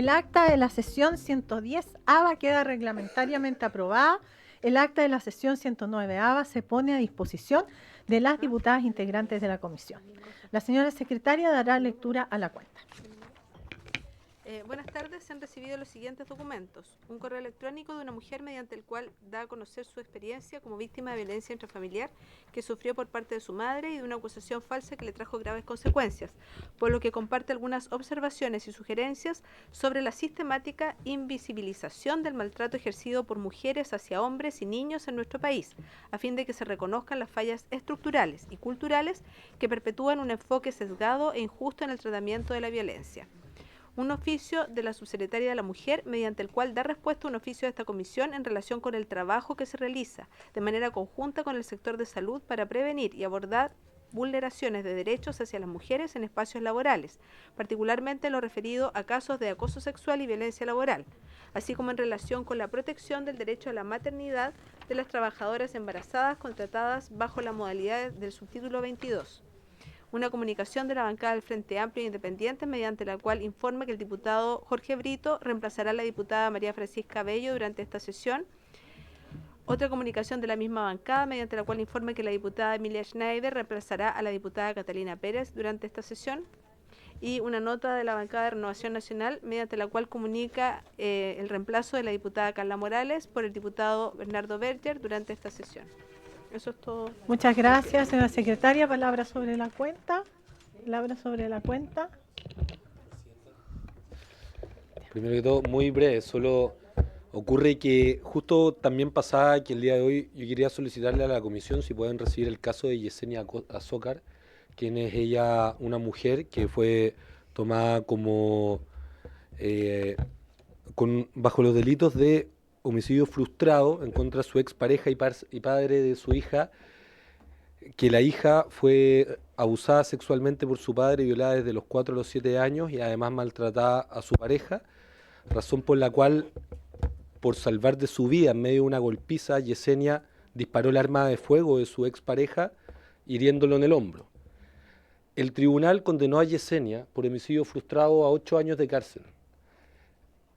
El acta de la sesión 110 queda reglamentariamente aprobada. El acta de la sesión 109 se pone a disposición de las diputadas integrantes de la comisión. La señora secretaria dará lectura a la cuenta. Buenas tardes, se han recibido los siguientes documentos. Un correo electrónico de una mujer mediante el cual da a conocer su experiencia como víctima de violencia intrafamiliar que sufrió por parte de su madre y de una acusación falsa que le trajo graves consecuencias, por lo que comparte algunas observaciones y sugerencias sobre la sistemática invisibilización del maltrato ejercido por mujeres hacia hombres y niños en nuestro país, a fin de que se reconozcan las fallas estructurales y culturales que perpetúan un enfoque sesgado e injusto en el tratamiento de la violencia. Un oficio de la subsecretaria de la Mujer, mediante el cual da respuesta a un oficio de esta comisión en relación con el trabajo que se realiza de manera conjunta con el sector de salud para prevenir y abordar vulneraciones de derechos hacia las mujeres en espacios laborales, particularmente lo referido a casos de acoso sexual y violencia laboral, así como en relación con la protección del derecho a la maternidad de las trabajadoras embarazadas contratadas bajo la modalidad del subtítulo 22. Una comunicación de la bancada del Frente Amplio e Independiente, mediante la cual informa que el diputado Jorge Brito reemplazará a la diputada María Francisca Bello durante esta sesión. Otra comunicación de la misma bancada, mediante la cual informa que la diputada Emilia Schneider reemplazará a la diputada Catalina Pérez durante esta sesión. Y una nota de la bancada de Renovación Nacional, mediante la cual comunica el reemplazo de la diputada Carla Morales por el diputado Bernardo Berger durante esta sesión. Eso es todo. Muchas gracias, señora secretaria. Palabra sobre la cuenta. Palabra sobre la cuenta. Primero que todo, muy breve, solo ocurre que justo también pasaba que el día de hoy yo quería solicitarle a la comisión si pueden recibir el caso de Yesenia Azócar, quien es ella una mujer que fue tomada como bajo los delitos de homicidio frustrado en contra de su expareja y padre de su hija, que la hija fue abusada sexualmente por su padre y violada desde los 4 a los 7 años y además maltratada a su pareja, razón por la cual, por salvar de su vida en medio de una golpiza, Yesenia disparó el arma de fuego de su expareja, hiriéndolo en el hombro. El tribunal condenó a Yesenia por homicidio frustrado a 8 años de cárcel.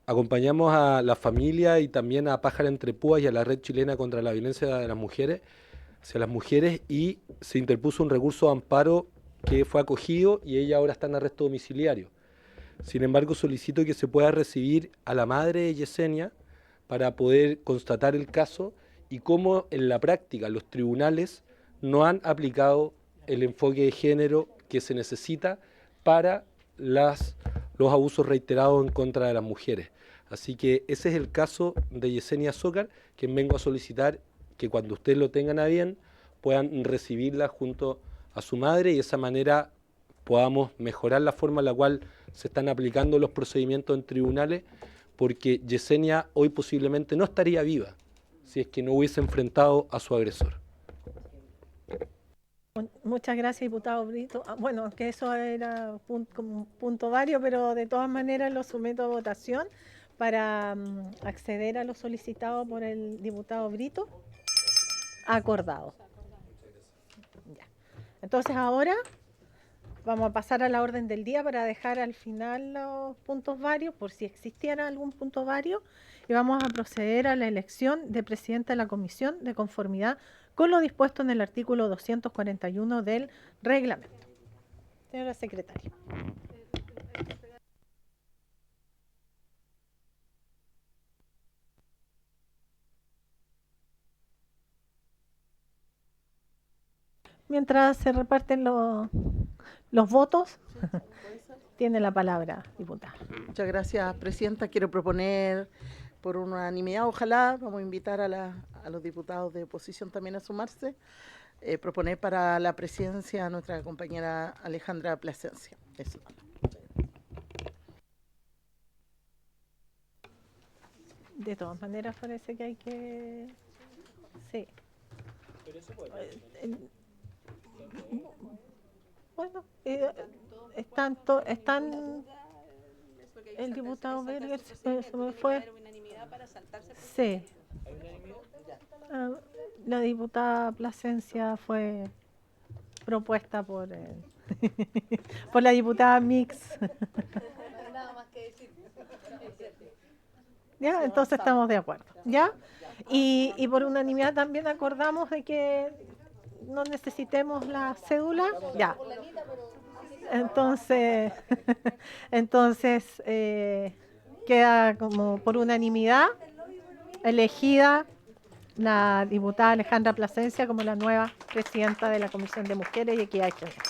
Acompañamos a la familia y también a Pájara Entre Púas y a la Red Chilena contra la Violencia de las Mujeres, hacia las mujeres, y se interpuso un recurso de amparo que fue acogido y ella ahora está en arresto domiciliario. Sin embargo, solicito que se pueda recibir a la madre de Yesenia para poder constatar el caso y cómo en la práctica los tribunales no han aplicado el enfoque de género que se necesita para los abusos reiterados en contra de las mujeres. Así que ese es el caso de Yesenia Azócar, que vengo a solicitar que cuando ustedes lo tengan a bien puedan recibirla junto a su madre y de esa manera podamos mejorar la forma en la cual se están aplicando los procedimientos en tribunales, porque Yesenia hoy posiblemente no estaría viva si es que no hubiese enfrentado a su agresor. Muchas gracias, diputado Brito. Bueno, que eso era como un punto vario, pero de todas maneras lo someto a votación para acceder a lo solicitado por el diputado Brito. Acordado. Ya. Entonces ahora vamos a pasar a la orden del día para dejar al final los puntos varios, por si existiera algún punto vario, y vamos a proceder a la elección de presidenta de la comisión de conformidad con lo dispuesto en el artículo 241 del reglamento. Señora secretaria. Mientras se reparten los votos, tiene la palabra, diputada. Muchas gracias, presidenta. Quiero proponer por unanimidad, ojalá, vamos a invitar a los diputados de oposición también a sumarse, proponer para la presidencia a nuestra compañera Alejandra Plasencia. Eso. De todas maneras parece que hay que... Sí. Bueno, están el diputado Berger se me fue. Sí. La diputada Plasencia fue propuesta por por la diputada Mix. Nada más que decir. ¿Ya? Entonces estamos de acuerdo. ¿Ya? Y por unanimidad también acordamos de que no necesitemos la cédula. Ya. Entonces, entonces queda como por unanimidad elegida la diputada Alejandra Plasencia como la nueva presidenta de la Comisión de Mujeres y Equidad de Género.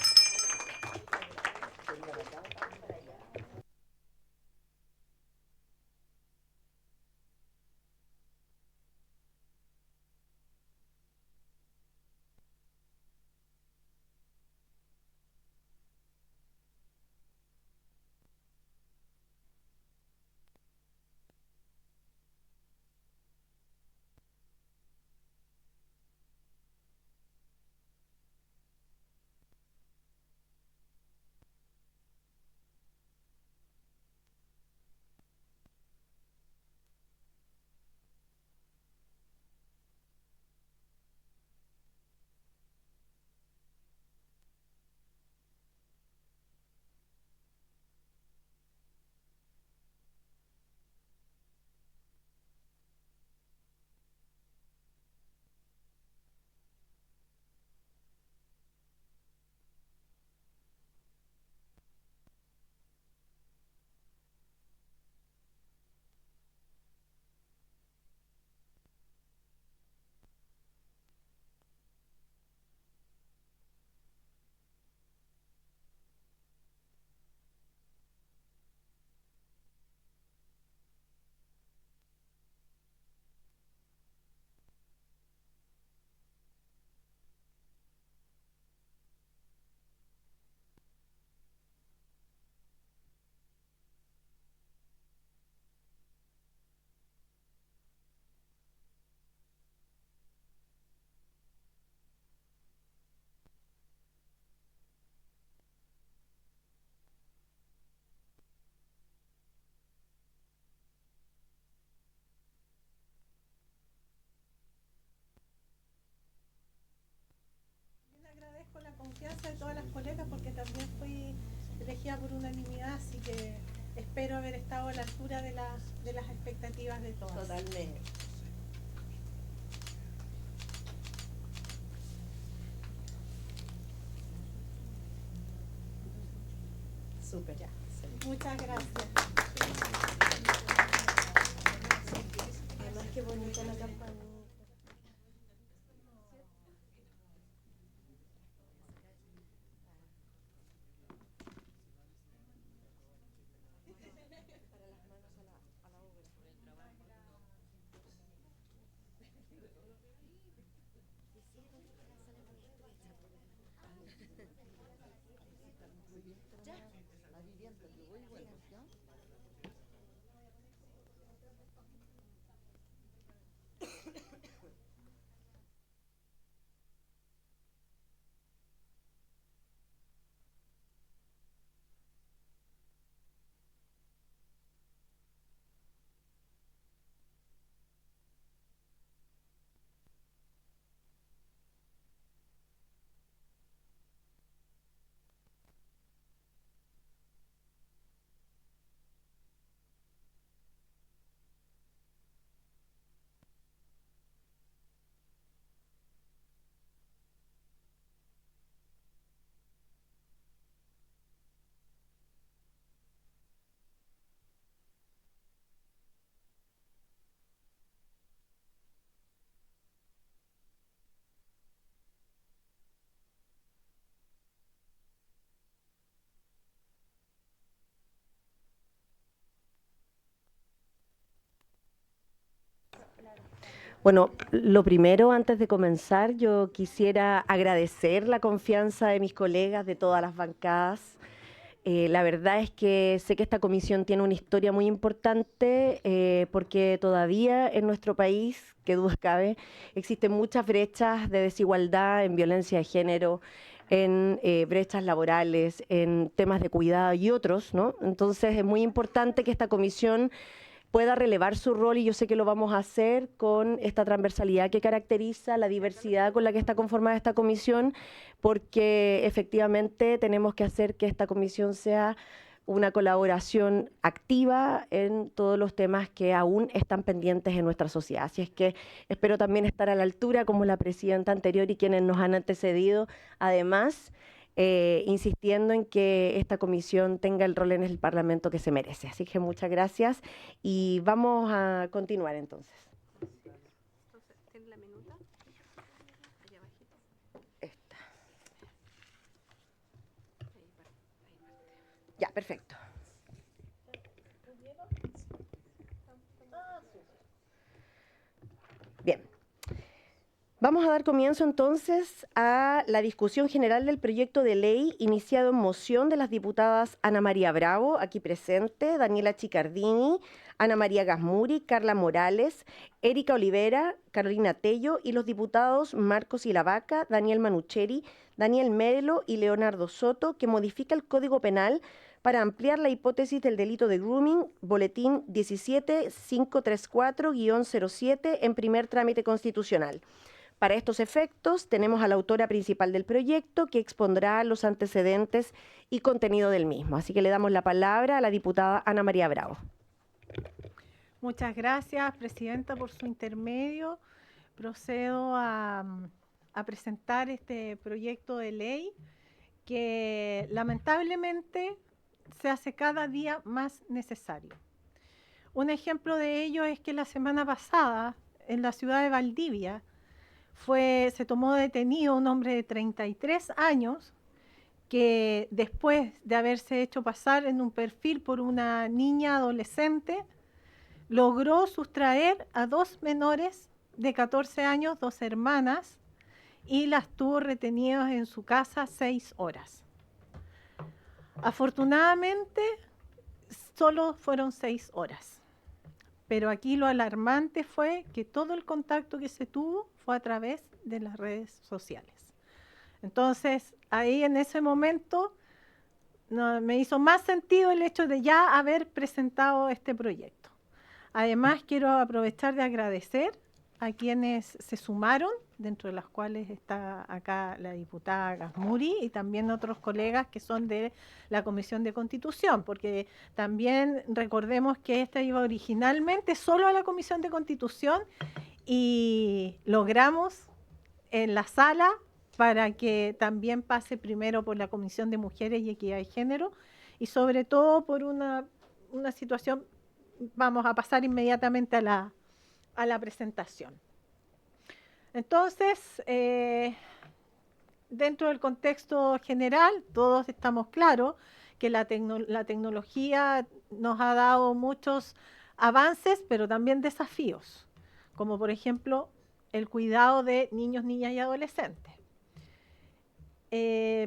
Agradezco la confianza de todas las colegas porque también fui elegida por unanimidad, así que espero haber estado a la altura de las expectativas de todas. Totalmente. Súper. Ya. Muchas gracias. Además, qué bonita la campaña. Bueno, lo primero, antes de comenzar, yo quisiera agradecer la confianza de mis colegas de todas las bancadas. La verdad es que sé que esta comisión tiene una historia muy importante porque todavía en nuestro país, que duda cabe, existen muchas brechas de desigualdad en violencia de género, en brechas laborales, en temas de cuidado y otros, ¿no? Entonces es muy importante que esta comisión pueda relevar su rol y yo sé que lo vamos a hacer con esta transversalidad que caracteriza la diversidad con la que está conformada esta comisión, porque efectivamente tenemos que hacer que esta comisión sea una colaboración activa en todos los temas que aún están pendientes en nuestra sociedad. Así es que espero también estar a la altura, como la presidenta anterior y quienes nos han antecedido, además, insistiendo en que esta comisión tenga el rol en el Parlamento que se merece. Así que muchas gracias y vamos a continuar entonces. Entonces, ¿tiene la minuta? Allá abajito. Esta. Ya, perfecto. Bien. Vamos a dar comienzo entonces a la discusión general del proyecto de ley iniciado en moción de las diputadas Ana María Bravo, aquí presente, Daniela Chicardini, Ana María Gasmuri, Carla Morales, Erika Olivera, Carolina Tello y los diputados Marcos Ilavaca, Daniel Manucheri, Daniel Merelo y Leonardo Soto, que modifica el Código Penal para ampliar la hipótesis del delito de grooming, boletín 17534-07 en primer trámite constitucional. Para estos efectos, tenemos a la autora principal del proyecto que expondrá los antecedentes y contenido del mismo. Así que le damos la palabra a la diputada Ana María Bravo. Muchas gracias, presidenta, por su intermedio. Procedo a presentar este proyecto de ley que lamentablemente se hace cada día más necesario. Un ejemplo de ello es que la semana pasada, en la ciudad de Valdivia, se tomó detenido un hombre de 33 años que después de haberse hecho pasar en un perfil por una niña adolescente, logró sustraer a 2 menores de 14 años, 2 hermanas, y las tuvo retenidas en su casa 6 horas. Afortunadamente, solo fueron 6 horas. Pero aquí lo alarmante fue que todo el contacto que se tuvo fue a través de las redes sociales. Entonces, ahí en ese momento me hizo más sentido el hecho de ya haber presentado este proyecto. Además, quiero aprovechar de agradecer a quienes se sumaron, dentro de las cuales está acá la diputada Gasmuri y también otros colegas que son de la Comisión de Constitución, porque también recordemos que esta iba originalmente solo a la Comisión de Constitución y logramos en la sala para que también pase primero por la Comisión de Mujeres y Equidad de Género y sobre todo por una situación, vamos a pasar inmediatamente a la presentación. Entonces, dentro del contexto general, todos estamos claros que la tecnología nos ha dado muchos avances, pero también desafíos, como por ejemplo el cuidado de niños, niñas y adolescentes,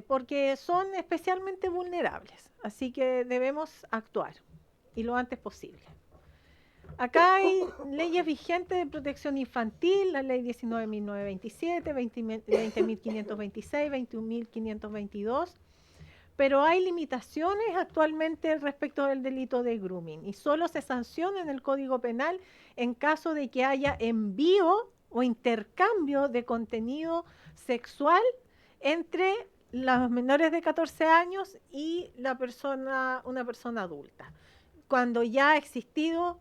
porque son especialmente vulnerables, así que debemos actuar y lo antes posible. Acá hay leyes vigentes de protección infantil, la ley 19.927, 20.526, 21.522, pero hay limitaciones actualmente respecto del delito de grooming y solo se sanciona en el Código Penal en caso de que haya envío o intercambio de contenido sexual entre los menores de 14 años y una persona adulta, cuando ya ha existido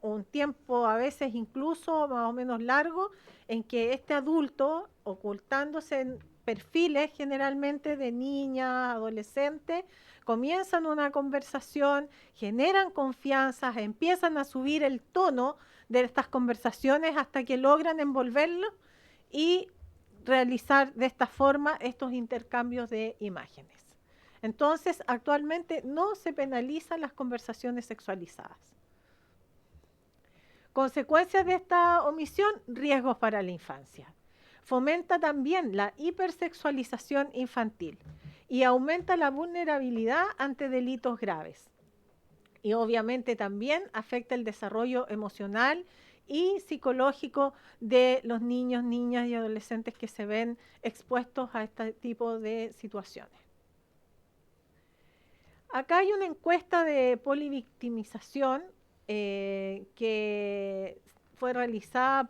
un tiempo a veces incluso más o menos largo en que este adulto, ocultándose en perfiles generalmente de niñas, adolescentes, comienzan una conversación, generan confianza, empiezan a subir el tono de estas conversaciones hasta que logran envolverlo y realizar de esta forma estos intercambios de imágenes. Entonces, actualmente no se penalizan las conversaciones sexualizadas. Consecuencias de esta omisión, riesgos para la infancia. Fomenta también la hipersexualización infantil y aumenta la vulnerabilidad ante delitos graves. Y obviamente también afecta el desarrollo emocional y psicológico de los niños, niñas y adolescentes que se ven expuestos a este tipo de situaciones. Acá hay una encuesta de polivictimización que fue realizada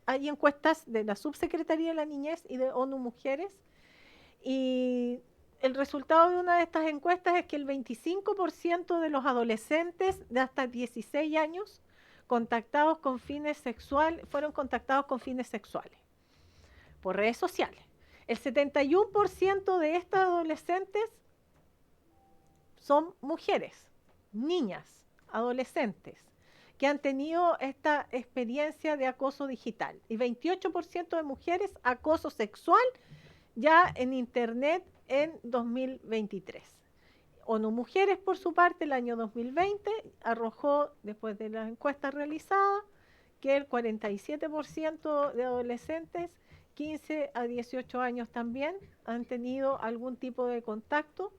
hay encuestas de la Subsecretaría de la Niñez y de ONU Mujeres y el resultado de una de estas encuestas es que el 25% de los adolescentes de hasta 16 años contactados con fines sexuales fueron contactados con fines sexuales por redes sociales. El 71% de estas adolescentes son mujeres, niñas, adolescentes, que han tenido esta experiencia de acoso digital. Y 28% de mujeres, acoso sexual ya en Internet en 2023. ONU Mujeres, por su parte, el año 2020 arrojó, después de la encuesta realizada, que el 47% de adolescentes 15 a 18 años también han tenido algún tipo de contacto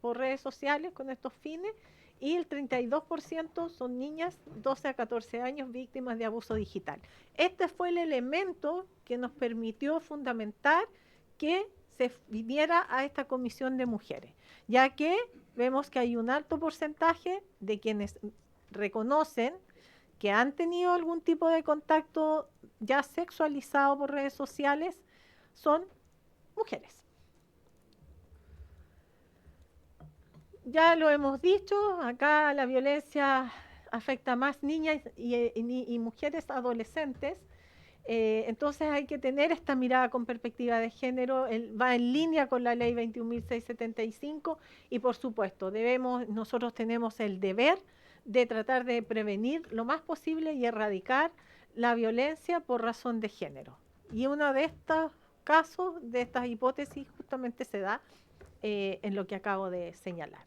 por redes sociales con estos fines, y el 32% son niñas 12 a 14 años víctimas de abuso digital. Este fue el elemento que nos permitió fundamentar que se viniera a esta comisión de mujeres, ya que vemos que hay un alto porcentaje de quienes reconocen que han tenido algún tipo de contacto ya sexualizado por redes sociales, son mujeres. Ya lo hemos dicho, acá la violencia afecta más niñas y mujeres adolescentes, entonces hay que tener esta mirada con perspectiva de género, va en línea con la ley 21.675 y por supuesto nosotros tenemos el deber de tratar de prevenir lo más posible y erradicar la violencia por razón de género. Y uno de estos casos, de estas hipótesis, justamente se da en lo que acabo de señalar.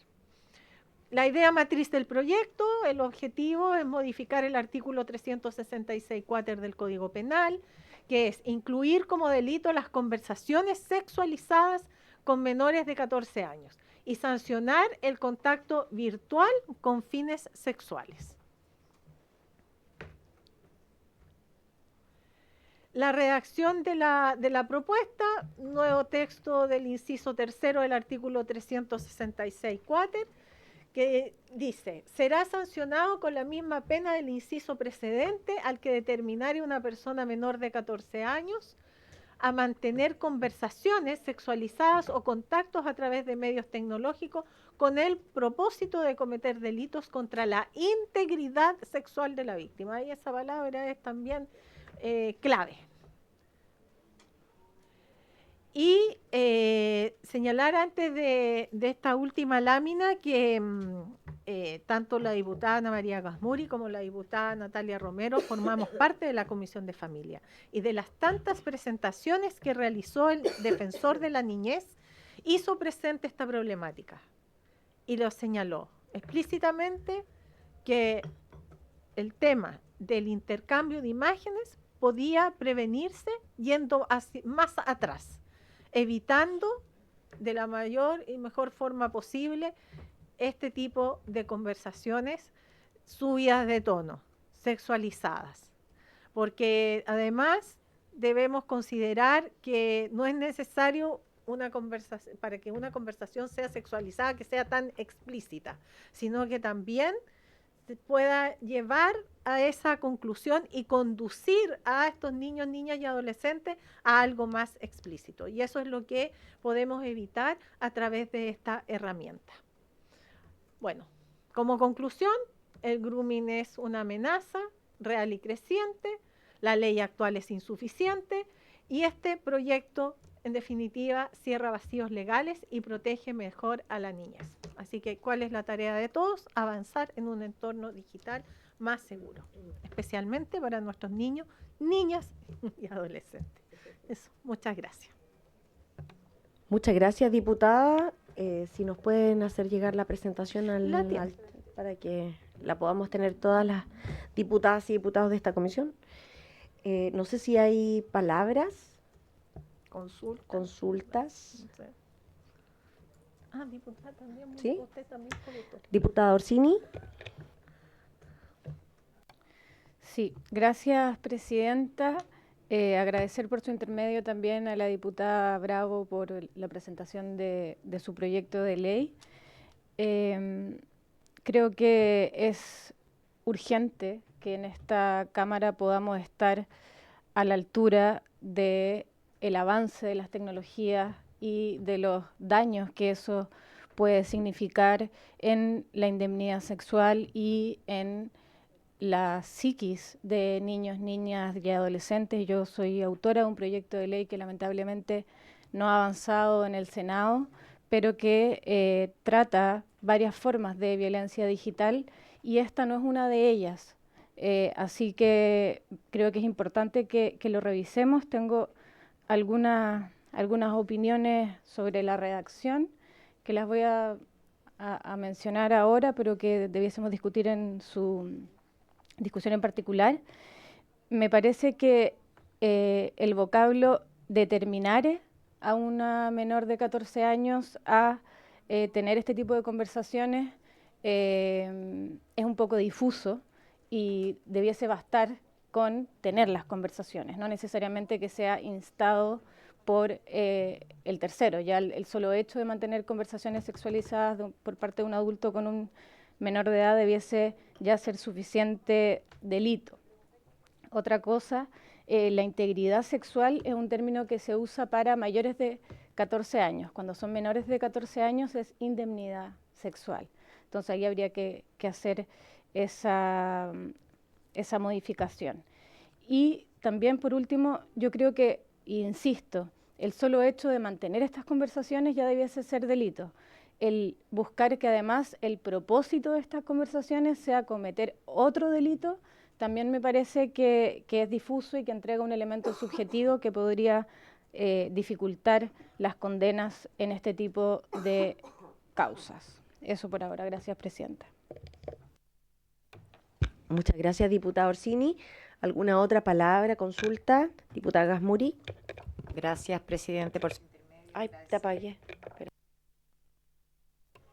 La idea matriz del proyecto, el objetivo es modificar el artículo 366 del Código Penal, que es incluir como delito las conversaciones sexualizadas con menores de 14 años y sancionar el contacto virtual con fines sexuales. La redacción de la propuesta, nuevo texto del inciso tercero del artículo 366 quater, que dice, será sancionado con la misma pena del inciso precedente al que determinare una persona menor de 14 años a mantener conversaciones sexualizadas o contactos a través de medios tecnológicos con el propósito de cometer delitos contra la integridad sexual de la víctima. Y esa palabra es también clave. Y señalar antes de esta última lámina que tanto la diputada Ana María Gasmuri como la diputada Natalia Romero formamos parte de la Comisión de Familia, y de las tantas presentaciones que realizó el defensor de la niñez, hizo presente esta problemática y lo señaló explícitamente, que el tema del intercambio de imágenes podía prevenirse yendo más atrás, evitando de la mayor y mejor forma posible este tipo de conversaciones subidas de tono, sexualizadas. Porque además debemos considerar que no es necesario una conversación, para que una conversación sea sexualizada, que sea tan explícita, sino que también se pueda llevar a esa conclusión y conducir a estos niños, niñas y adolescentes a algo más explícito. Y eso es lo que podemos evitar a través de esta herramienta. Bueno, como conclusión, el grooming es una amenaza real y creciente, la ley actual es insuficiente y este proyecto, en definitiva, cierra vacíos legales y protege mejor a la niñez. Así que, ¿cuál es la tarea de todos? Avanzar en un entorno digital más seguro, especialmente para nuestros niños, niñas y adolescentes. Eso, muchas gracias. Muchas gracias, diputada. Si nos pueden hacer llegar la presentación para que la podamos tener todas las diputadas y diputados de esta comisión. No sé si hay palabras. Consultas. No sé. Diputada también. ¿Sí? Usted también, Diputada Orsini. Sí, gracias, presidenta. Agradecer por su intermedio también a la diputada Bravo por la presentación de su proyecto de ley. Creo que es urgente que en esta Cámara podamos estar a la altura del avance de las tecnologías y de los daños que eso puede significar en la indemnidad sexual y en la psiquis de niños, niñas y adolescentes. Yo soy autora de un proyecto de ley que lamentablemente no ha avanzado en el Senado, pero que trata varias formas de violencia digital y esta no es una de ellas. Así que creo que es importante que lo revisemos. Tengo algunas opiniones sobre la redacción que las voy a mencionar ahora, pero que debiésemos discutir en su discusión en particular. Me parece que el vocablo determinare a una menor de 14 años a tener este tipo de conversaciones es un poco difuso y debiese bastar con tener las conversaciones, no necesariamente que sea instado por el tercero. Ya el solo hecho de mantener conversaciones sexualizadas por parte de un adulto con un menor de edad debiese ya ser suficiente delito. Otra cosa, la integridad sexual es un término que se usa para mayores de 14 años. Cuando son menores de 14 años es indemnidad sexual. Entonces ahí habría que hacer esa modificación. Y también, por último, yo creo que, insisto, el solo hecho de mantener estas conversaciones ya debiese ser delito. El buscar que además el propósito de estas conversaciones sea cometer otro delito, también me parece que es difuso y que entrega un elemento subjetivo que podría dificultar las condenas en este tipo de causas. Eso por ahora. Gracias, Presidenta. Muchas gracias, diputada Orsini. ¿Alguna otra palabra, consulta? Diputada Gasmuri. Gracias, Presidente, por su intermedio. Ay, te apagué.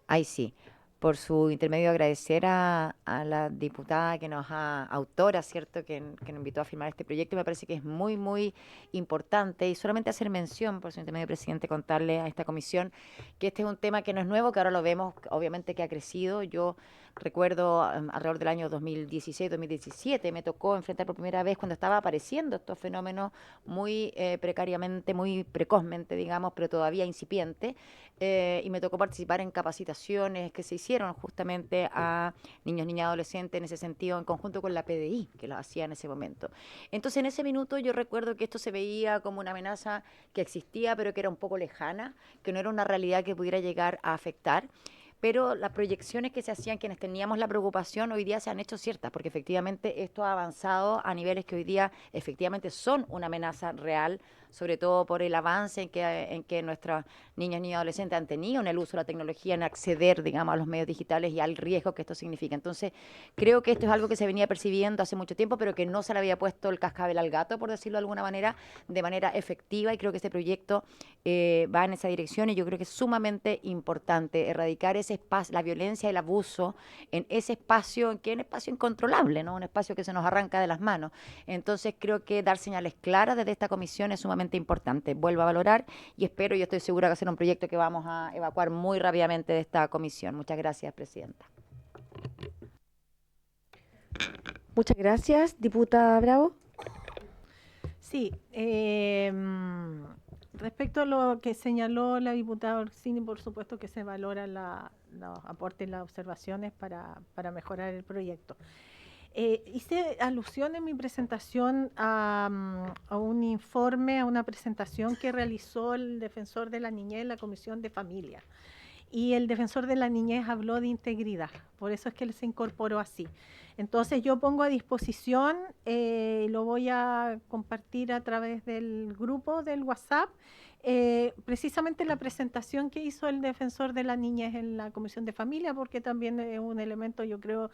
Ay, sí. Por su intermedio agradecer a la diputada que autora, ¿cierto?, que nos invitó a firmar este proyecto. Me parece que es muy, muy importante y solamente hacer mención, por su intermedio, Presidente, contarle a esta comisión que este es un tema que no es nuevo, que ahora lo vemos, obviamente que ha crecido. Yo recuerdo alrededor del año 2016-2017 me tocó enfrentar por primera vez cuando estaba apareciendo estos fenómenos muy precariamente, muy precozmente, digamos, pero todavía incipiente, y me tocó participar en capacitaciones que se hicieron justamente a niños, niñas, adolescentes en ese sentido, en conjunto con la PDI, que lo hacía en ese momento. Entonces, en ese minuto yo recuerdo que esto se veía como una amenaza que existía, pero que era un poco lejana, que no era una realidad que pudiera llegar a afectar. Pero las proyecciones que se hacían quienes teníamos la preocupación hoy día se han hecho ciertas, porque efectivamente esto ha avanzado a niveles que hoy día efectivamente son una amenaza real, sobre todo por el avance en que nuestros niños y adolescentes han tenido en el uso de la tecnología, en acceder, digamos, a los medios digitales y al riesgo que esto significa. Entonces, creo que esto es algo que se venía percibiendo hace mucho tiempo, pero que no se le había puesto el cascabel al gato, por decirlo de alguna manera, de manera efectiva, y creo que este proyecto va en esa dirección, y yo creo que es sumamente importante erradicar ese espacio, la violencia y el abuso en ese espacio, que es un espacio incontrolable, ¿no? Un espacio que se nos arranca de las manos. Entonces, creo que dar señales claras desde esta comisión es sumamente importante. Vuelvo a valorar y espero, y estoy segura que va a ser un proyecto que vamos a evacuar muy rápidamente de esta comisión. Muchas gracias, Presidenta. Muchas gracias, diputada Bravo. Sí, respecto a lo que señaló la diputada Orsini, por supuesto que se valora los aportes y las observaciones para mejorar el proyecto. Hice alusión en mi presentación a un informe, a una presentación que realizó el Defensor de la Niñez en la Comisión de Familia. Y el Defensor de la Niñez habló de integridad, por eso es que se incorporó así. Entonces yo pongo a disposición, lo voy a compartir a través del grupo del WhatsApp, precisamente la presentación que hizo el Defensor de la Niñez en la Comisión de Familia, porque también es un elemento, yo creo,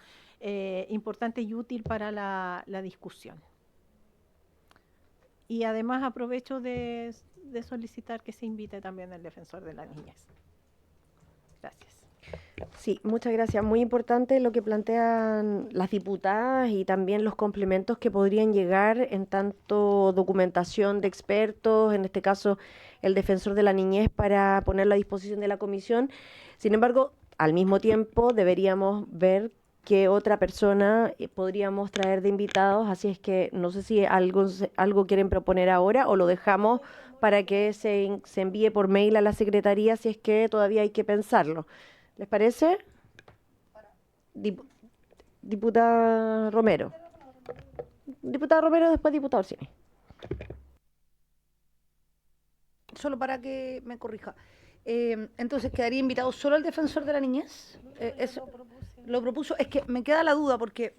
importante y útil para la discusión. Y además aprovecho de solicitar que se invite también al Defensor de la Niñez. Gracias. Sí, muchas gracias. Muy importante lo que plantean las diputadas y también los complementos que podrían llegar en tanto documentación de expertos, en este caso el Defensor de la Niñez, para ponerlo a disposición de la comisión. Sin embargo, al mismo tiempo deberíamos ver qué otra persona podríamos traer de invitados, así es que no sé si algo quieren proponer ahora o lo dejamos para que se envíe por mail a la Secretaría si es que todavía hay que pensarlo. ¿Les parece? Diputada Romero. Diputada Romero, después diputado Orsini. Solo para que me corrija. Entonces, ¿quedaría invitado solo el defensor de la niñez? Eso lo propuso. Es que me queda la duda porque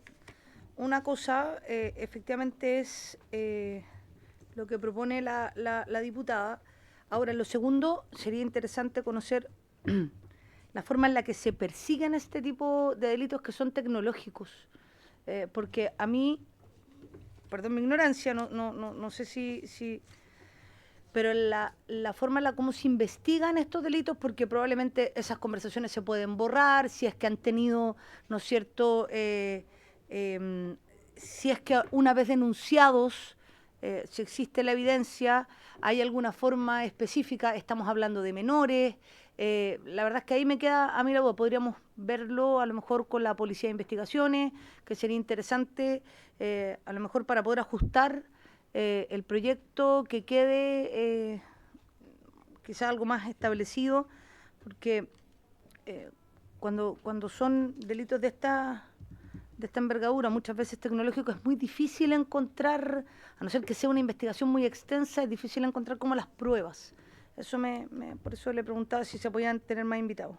una cosa efectivamente es lo que propone la diputada. Ahora, en lo segundo, sería interesante conocer la forma en la que se persiguen este tipo de delitos que son tecnológicos. Porque a mí, perdón mi ignorancia, no sé si pero la forma en la cómo se investigan estos delitos, porque probablemente esas conversaciones se pueden borrar, si es que han tenido, ¿no es cierto?, si es que una vez denunciados, si existe la evidencia, hay alguna forma específica, estamos hablando de menores, la verdad es que ahí me queda a mí la duda, podríamos verlo a lo mejor con la Policía de Investigaciones, que sería interesante, a lo mejor para poder ajustar el proyecto que quede quizá algo más establecido, porque cuando son delitos de esta envergadura, muchas veces tecnológicos, es muy difícil encontrar, a no ser que sea una investigación muy extensa, es difícil encontrar como las pruebas. Eso por eso le preguntaba si se podían tener más invitados.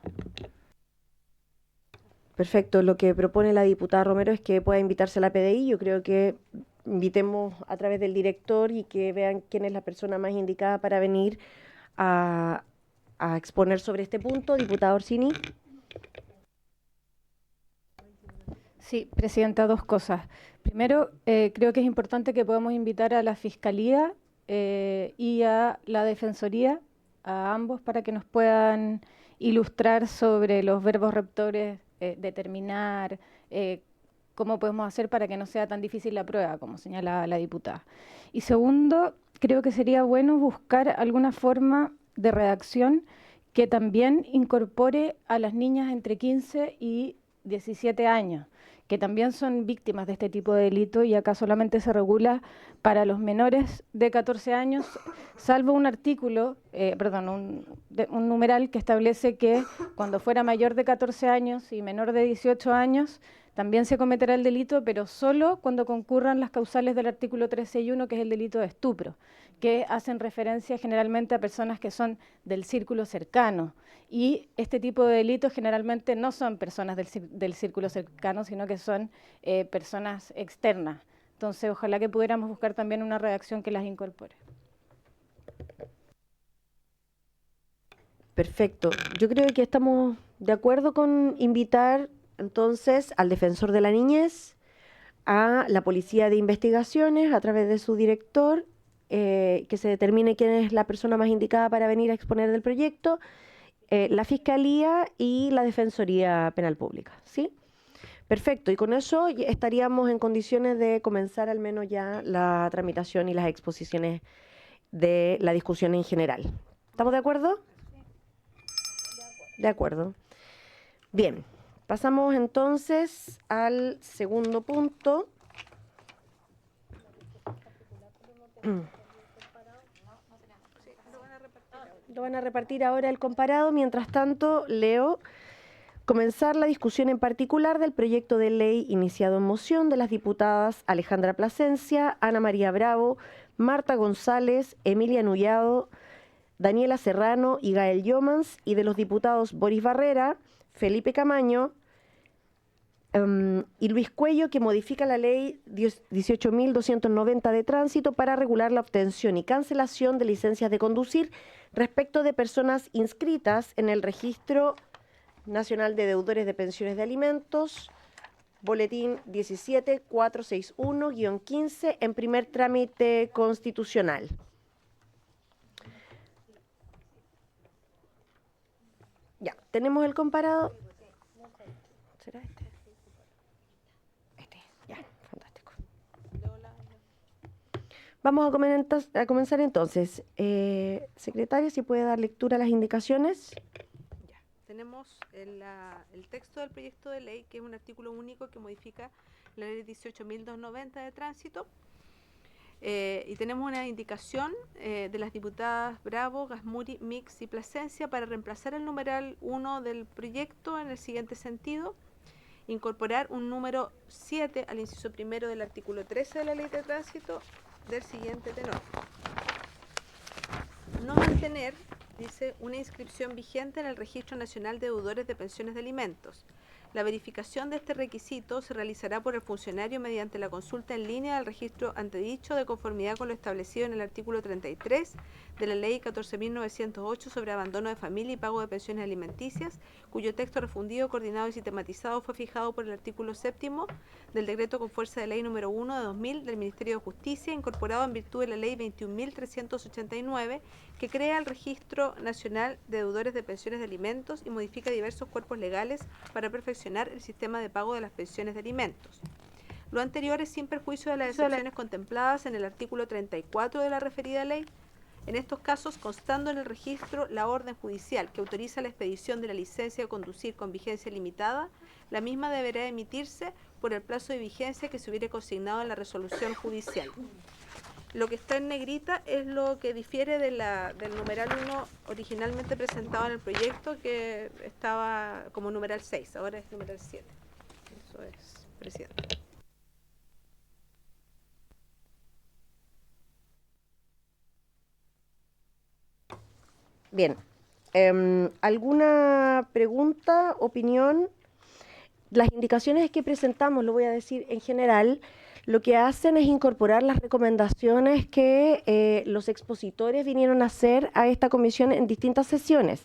Perfecto, lo que propone la diputada Romero es que pueda invitarse a la PDI. Yo creo que invitemos a través del director y que vean quién es la persona más indicada para venir a exponer sobre este punto. Diputada Orsini. Sí, Presidenta, dos cosas. Primero, creo que es importante que podamos invitar a la Fiscalía y a la Defensoría, a ambos, para que nos puedan ilustrar sobre los verbos rectores, determinar, cómo podemos hacer para que no sea tan difícil la prueba, como señala la diputada. Y segundo, creo que sería bueno buscar alguna forma de redacción que también incorpore a las niñas entre 15 y 17 años, que también son víctimas de este tipo de delito, y acá solamente se regula para los menores de 14 años, salvo un artículo, un numeral que establece que cuando fuera mayor de 14 años y menor de 18 años, también se cometerá el delito, pero solo cuando concurran las causales del artículo 361, que es el delito de estupro, que hacen referencia generalmente a personas que son del círculo cercano. Y este tipo de delitos generalmente no son personas del círculo cercano, sino que son personas externas. Entonces, ojalá que pudiéramos buscar también una redacción que las incorpore. Perfecto. Yo creo que estamos de acuerdo con invitar entonces al defensor de la niñez, a la Policía de Investigaciones a través de su director, que se determine quién es la persona más indicada para venir a exponer del proyecto, la Fiscalía y la Defensoría Penal Pública, ¿sí? Perfecto, y con eso estaríamos en condiciones de comenzar al menos ya la tramitación y las exposiciones de la discusión en general. ¿Estamos de acuerdo? De acuerdo. Bien, pasamos entonces al segundo punto. Lo van a repartir ahora el comparado. Mientras tanto, leo comenzar la discusión en particular del proyecto de ley iniciado en moción de las diputadas Alejandra Plasencia, Ana María Bravo, Marta González, Emilia Nullado, Daniela Serrano y Gael Yomans, y de los diputados Boris Barrera, Felipe Camaño y Luis Cuello, que modifica la ley 18.290 de tránsito para regular la obtención y cancelación de licencias de conducir respecto de personas inscritas en el Registro Nacional de Deudores de Pensiones de Alimentos, boletín 17461-15, en primer trámite constitucional. Ya, tenemos el comparado. ¿Será este? Ya, fantástico. Vamos a comenzar entonces. Secretaria, si puede dar lectura a las indicaciones. Tenemos tenemos el texto del proyecto de ley, que es un artículo único que modifica la ley 18.290 de tránsito. Y tenemos una indicación de las diputadas Bravo, Gasmuri, Mix y Plasencia para reemplazar el numeral 1 del proyecto en el siguiente sentido: incorporar un número 7 al inciso primero del artículo 13 de la ley de tránsito del siguiente tenor: no mantener, dice, una inscripción vigente en el Registro Nacional de Deudores de Pensiones de Alimentos. La verificación de este requisito se realizará por el funcionario mediante la consulta en línea del registro antedicho de conformidad con lo establecido en el artículo 33 de la Ley 14.908 sobre abandono de familia y pago de pensiones alimenticias, cuyo texto refundido, coordinado y sistematizado fue fijado por el artículo 7º del decreto con fuerza de ley número 1 de 2000 del Ministerio de Justicia, incorporado en virtud de la Ley 21.389, que crea el Registro Nacional de Deudores de Pensiones de Alimentos y modifica diversos cuerpos legales para perfeccionar el sistema de pago de las pensiones de alimentos. Lo anterior es sin perjuicio de las excepciones contempladas en el artículo 34 de la referida ley. En estos casos, constando en el registro la orden judicial que autoriza la expedición de la licencia de conducir con vigencia limitada, la misma deberá emitirse por el plazo de vigencia que se hubiere consignado en la resolución judicial. Lo que está en negrita es lo que difiere del numeral 1 originalmente presentado en el proyecto, que estaba como numeral 6, ahora es numeral 7. Eso es, presidente. Bien. ¿Alguna pregunta, opinión? Las indicaciones que presentamos, lo voy a decir en general, lo que hacen es incorporar las recomendaciones que los expositores vinieron a hacer a esta comisión en distintas sesiones.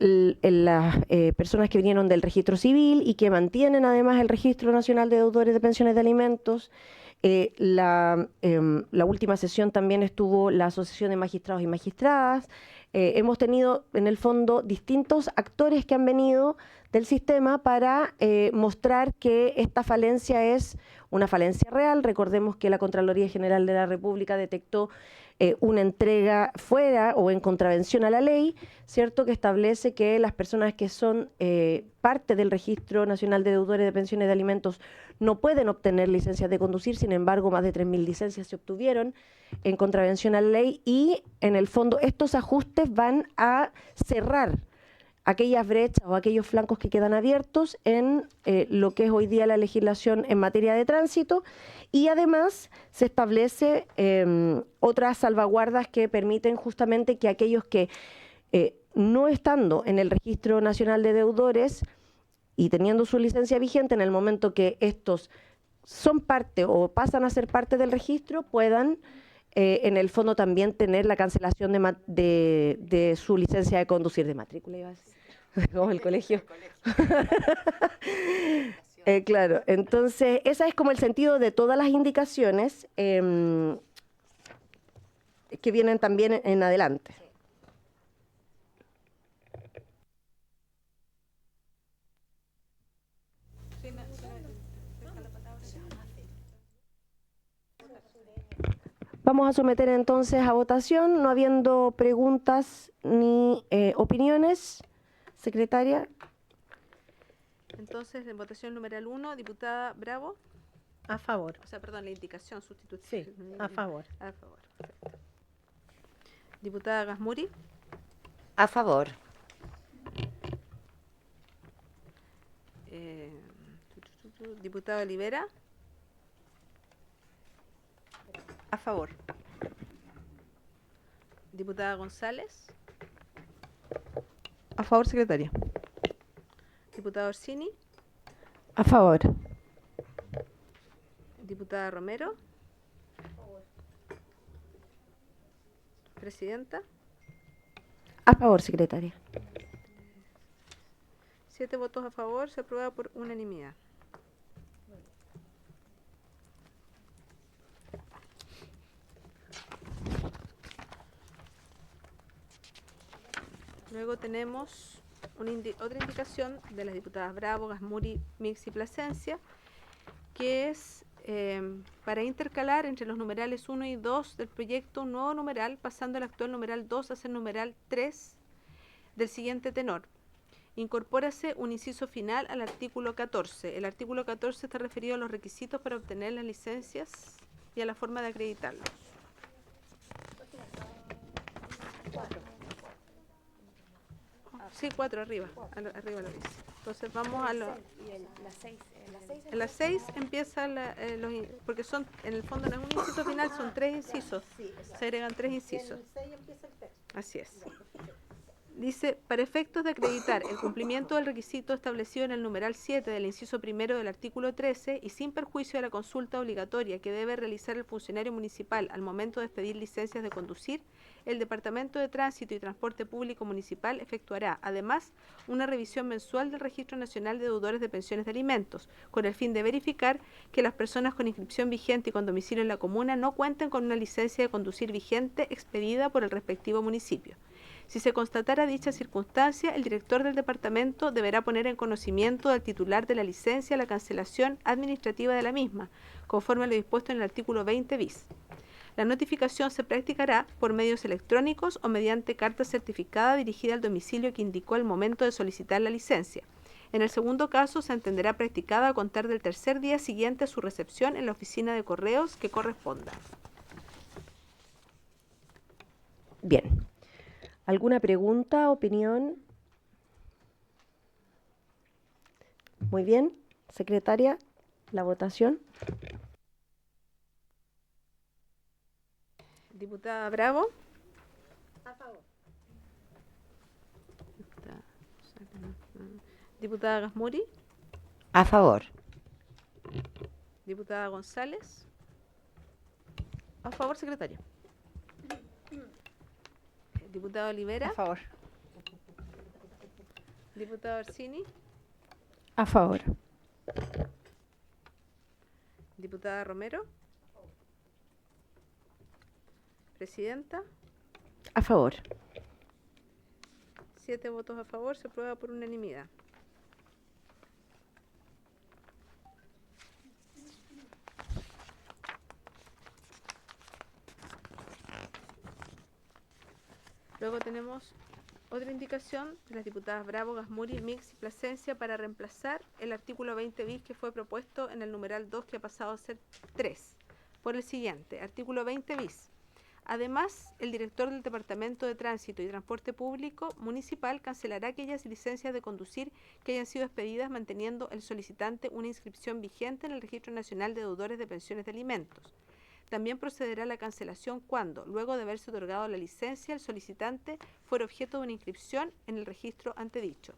Las personas que vinieron del registro civil y que mantienen además el Registro Nacional de Deudores de Pensiones de Alimentos. La última sesión también estuvo la Asociación de Magistrados y Magistradas. Hemos tenido en el fondo distintos actores que han venido del sistema para mostrar que esta falencia es una falencia real. Recordemos que la Contraloría General de la República detectó una entrega fuera o en contravención a la ley, ¿cierto?, que establece que las personas que son parte del Registro Nacional de Deudores de Pensiones de Alimentos no pueden obtener licencias de conducir. Sin embargo, más de 3.000 licencias se obtuvieron en contravención a la ley, y en el fondo estos ajustes van a cerrar aquellas brechas o aquellos flancos que quedan abiertos en lo que es hoy día la legislación en materia de tránsito, y además se establece otras salvaguardas que permiten justamente que aquellos que no estando en el Registro Nacional de Deudores y teniendo su licencia vigente, en el momento que estos son parte o pasan a ser parte del registro, puedan en el fondo también tener la cancelación de su licencia de conducir, de matrícula, iba a decir, como el colegio. Claro, entonces ese es como el sentido de todas las indicaciones que vienen también en adelante. Vamos a someter entonces a votación, no habiendo preguntas ni opiniones. Secretaria. Entonces, en votación numeral 1, diputada Bravo. A favor. O sea, perdón, la indicación sustitutiva. Sí, a favor. A favor, perfecto. Diputada Gasmuri. A favor. Diputado Olivera. A favor. Diputada González. A favor, secretaria. Diputado Orsini. A favor. Diputada Romero. Presidenta. A favor, secretaria. 7 votos a favor, se aprueba por unanimidad. Luego tenemos otra indicación de las diputadas Bravo, Gasmuri, Mix y Plasencia, que es para intercalar entre los numerales 1 y 2 del proyecto un nuevo numeral, pasando el actual numeral 2 a ser numeral 3 del siguiente tenor: Incorpórase un inciso final al artículo 14. El artículo 14 está referido a los requisitos para obtener las licencias y a la forma de acreditarlos. Sí, 4 arriba, arriba lo dice. Entonces vamos a lo... En la 6 empieza porque son, en el fondo no es un inciso final, son 3 incisos. Se agregan 3 incisos. Así es. Dice, para efectos de acreditar el cumplimiento del requisito establecido en el numeral 7 del inciso primero del artículo 13 y sin perjuicio de la consulta obligatoria que debe realizar el funcionario municipal al momento de expedir licencias de conducir, el Departamento de Tránsito y Transporte Público Municipal efectuará, además, una revisión mensual del Registro Nacional de Deudores de Pensiones de Alimentos, con el fin de verificar que las personas con inscripción vigente y con domicilio en la comuna no cuenten con una licencia de conducir vigente expedida por el respectivo municipio. Si se constatara dicha circunstancia, el director del departamento deberá poner en conocimiento del titular de la licencia la cancelación administrativa de la misma, conforme a lo dispuesto en el artículo 20 bis. La notificación se practicará por medios electrónicos o mediante carta certificada dirigida al domicilio que indicó al momento de solicitar la licencia. En el segundo caso, se entenderá practicada a contar del tercer día siguiente a su recepción en la oficina de correos que corresponda. Bien. ¿Alguna pregunta, opinión? Muy bien. Secretaria, la votación. Diputada Bravo. A favor. Diputada Gasmuri. A favor. Diputada González. A favor, secretaria. Diputado Olivera. A favor. Diputado Orsini. A favor. Diputada Romero. Presidenta. A favor. 7 votos a favor, se aprueba por unanimidad. Luego tenemos otra indicación de las diputadas Bravo, Gasmuri, Mix y Plasencia para reemplazar el artículo 20 bis que fue propuesto en el numeral 2 que ha pasado a ser 3 por el siguiente, artículo 20 bis. Además, el director del Departamento de Tránsito y Transporte Público Municipal cancelará aquellas licencias de conducir que hayan sido expedidas manteniendo el solicitante una inscripción vigente en el Registro Nacional de Deudores de Pensiones de Alimentos. También procederá a la cancelación cuando, luego de haberse otorgado la licencia, el solicitante fuera objeto de una inscripción en el registro antedicho.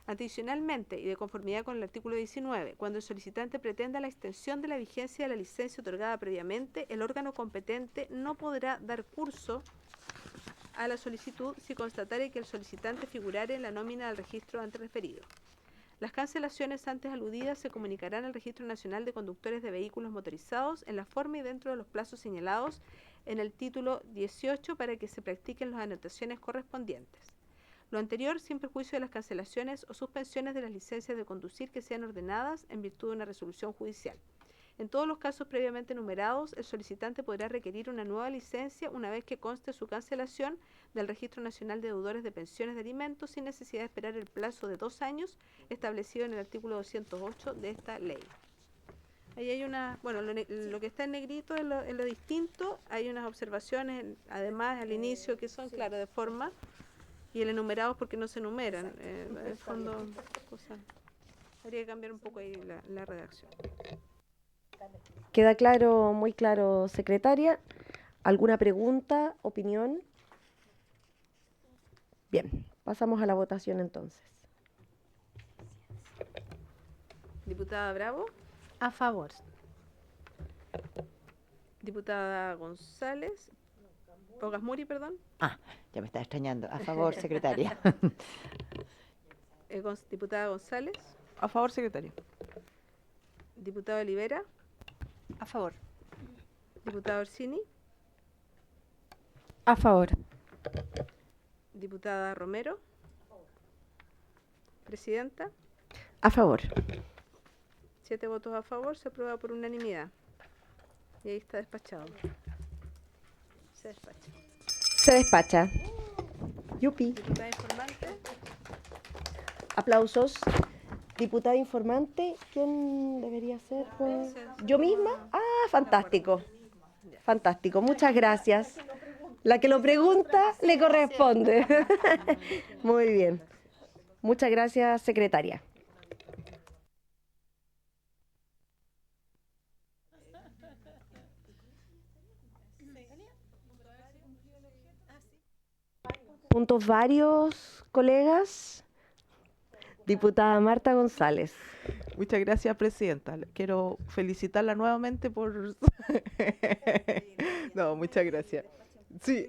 Adicionalmente, y de conformidad con el artículo 19, cuando el solicitante pretenda la extensión de la vigencia de la licencia otorgada previamente, el órgano competente no podrá dar curso a la solicitud si constatare que el solicitante figurare en la nómina del registro antes referido. Las cancelaciones antes aludidas se comunicarán al Registro Nacional de Conductores de Vehículos Motorizados en la forma y dentro de los plazos señalados en el título 18 para que se practiquen las anotaciones correspondientes. Lo anterior sin perjuicio de las cancelaciones o suspensiones de las licencias de conducir que sean ordenadas en virtud de una resolución judicial. En todos los casos previamente enumerados, el solicitante podrá requerir una nueva licencia una vez que conste su cancelación del Registro Nacional de Deudores de Pensiones de Alimentos sin necesidad de esperar el plazo de 2 años establecido en el artículo 208 de esta ley. Ahí hay una, bueno, lo que está en negrito en lo distinto, hay unas observaciones, además al inicio que son, claro, de forma, y el enumerado porque no se enumeran. En el fondo, habría que cambiar un poco ahí la redacción. Queda claro, muy claro, secretaria. ¿Alguna pregunta, opinión? Bien, pasamos a la votación entonces. Diputada Bravo. A favor. Diputada González. O Gasmuri, perdón. Ah, ya me está extrañando. A favor, secretaria. Diputada González. A favor, secretario. Diputado Olivera. A favor. Diputado Orsini. A favor. Diputada Romero. Presidenta. A favor. 7 votos a favor, se aprueba por unanimidad. Y ahí está despachado. Se despacha. Se despacha. Yupi. Diputada informante. aplausos. Diputada informante, ¿quién debería ser? Pues, ¿yo misma? Ah, fantástico. Fantástico, muchas gracias. La que lo pregunta le corresponde. Muy bien. Muchas gracias, secretaria. Puntos varios, colegas. Diputada Marta González. Muchas gracias, presidenta. Quiero felicitarla nuevamente por... No, muchas gracias. Sí,